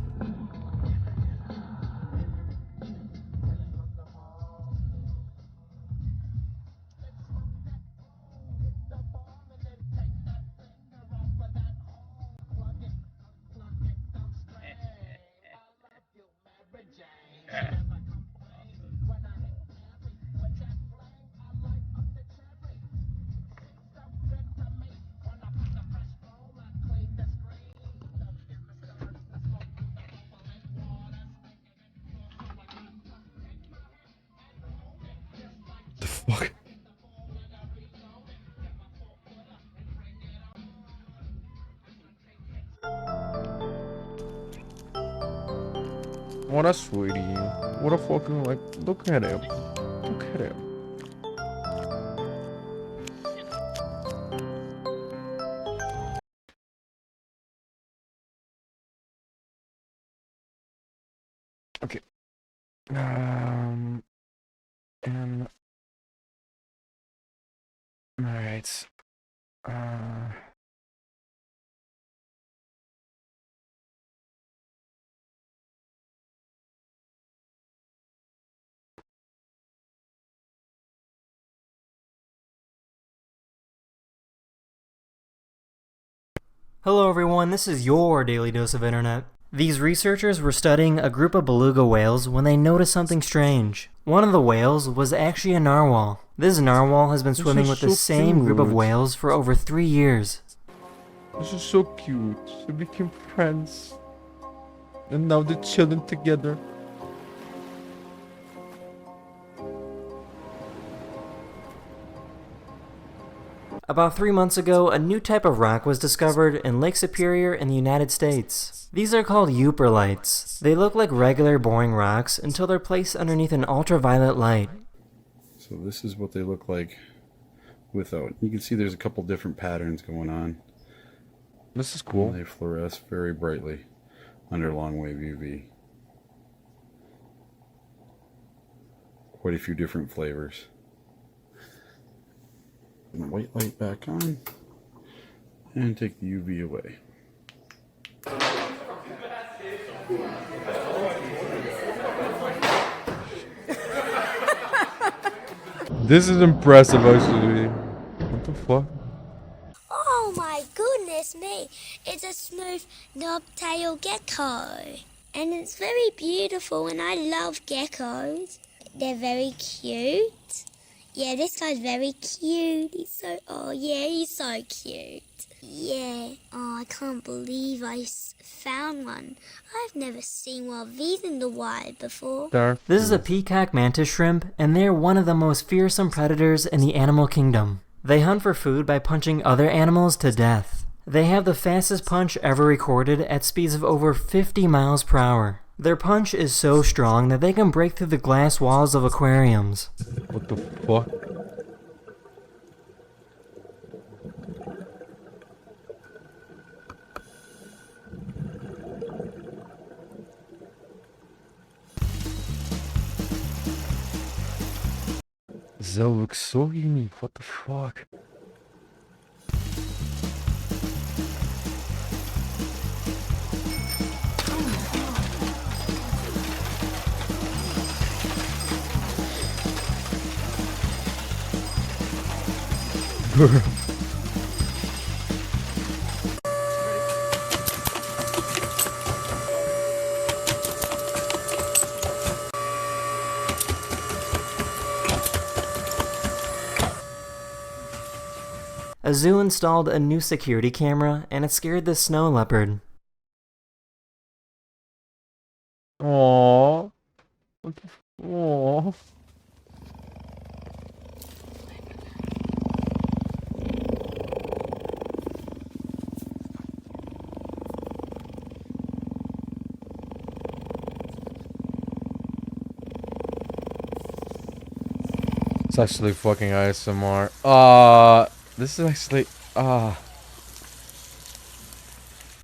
The fuck? What a sweetie. What a fucking, like, look at him. Look at him. Okay. And alright. Hello everyone, this is your Daily Dose of Internet. These researchers were studying a group of beluga whales when they noticed something strange. One of the whales was actually a narwhal. This narwhal has been swimming with the same group of whales for over 3 years. This is so cute. They became friends. And now they're chilling together. About 3 months ago, a new type of rock was discovered in Lake Superior in the United States. These are called euperlites. They look like regular boring rocks until they're placed underneath an ultraviolet light. So this is what they look like without. You can see there's a couple different patterns going on. This is cool. And they fluoresce very brightly under long wave UV. Quite a few different flavors. And the white light back on and take the UV away. This is impressive actually. What the fuck? Oh my goodness me, it's a smooth knobtail gecko. And it's very beautiful and I love geckos. They're very cute. Yeah, this guy's very cute. He's so, oh yeah, he's so cute. Yeah, oh, I can't believe I found one. I've never seen one of these in the wild before. This is a peacock mantis shrimp, and they're one of the most fearsome predators in the animal kingdom. They hunt for food by punching other animals to death. They have the fastest punch ever recorded at speeds of over 50 miles per hour. Their punch is so strong that they can break through the glass walls of aquariums. What the fuck? That looks so unique. What the fuck? A zoo installed a new security camera, and it scared the snow leopard. Aww. Aww. It's actually fucking ASMR. This is actually,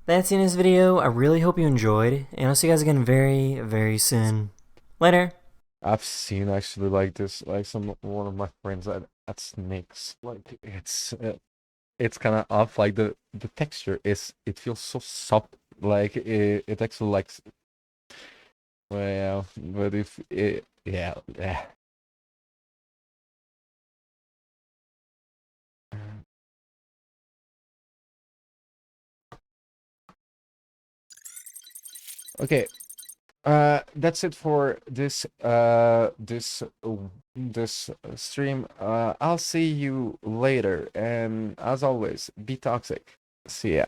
That's the end of this video. I really hope you enjoyed, and I'll see you guys again very, very soon. Later! I've seen actually like this, like one of my friends at Snakes. Like it's kind of off. Like the texture it feels so soft. Like it actually like, well, but if it, yeah. Okay, that's it for this this stream. I'll see you later, and as always, be toxic. See ya.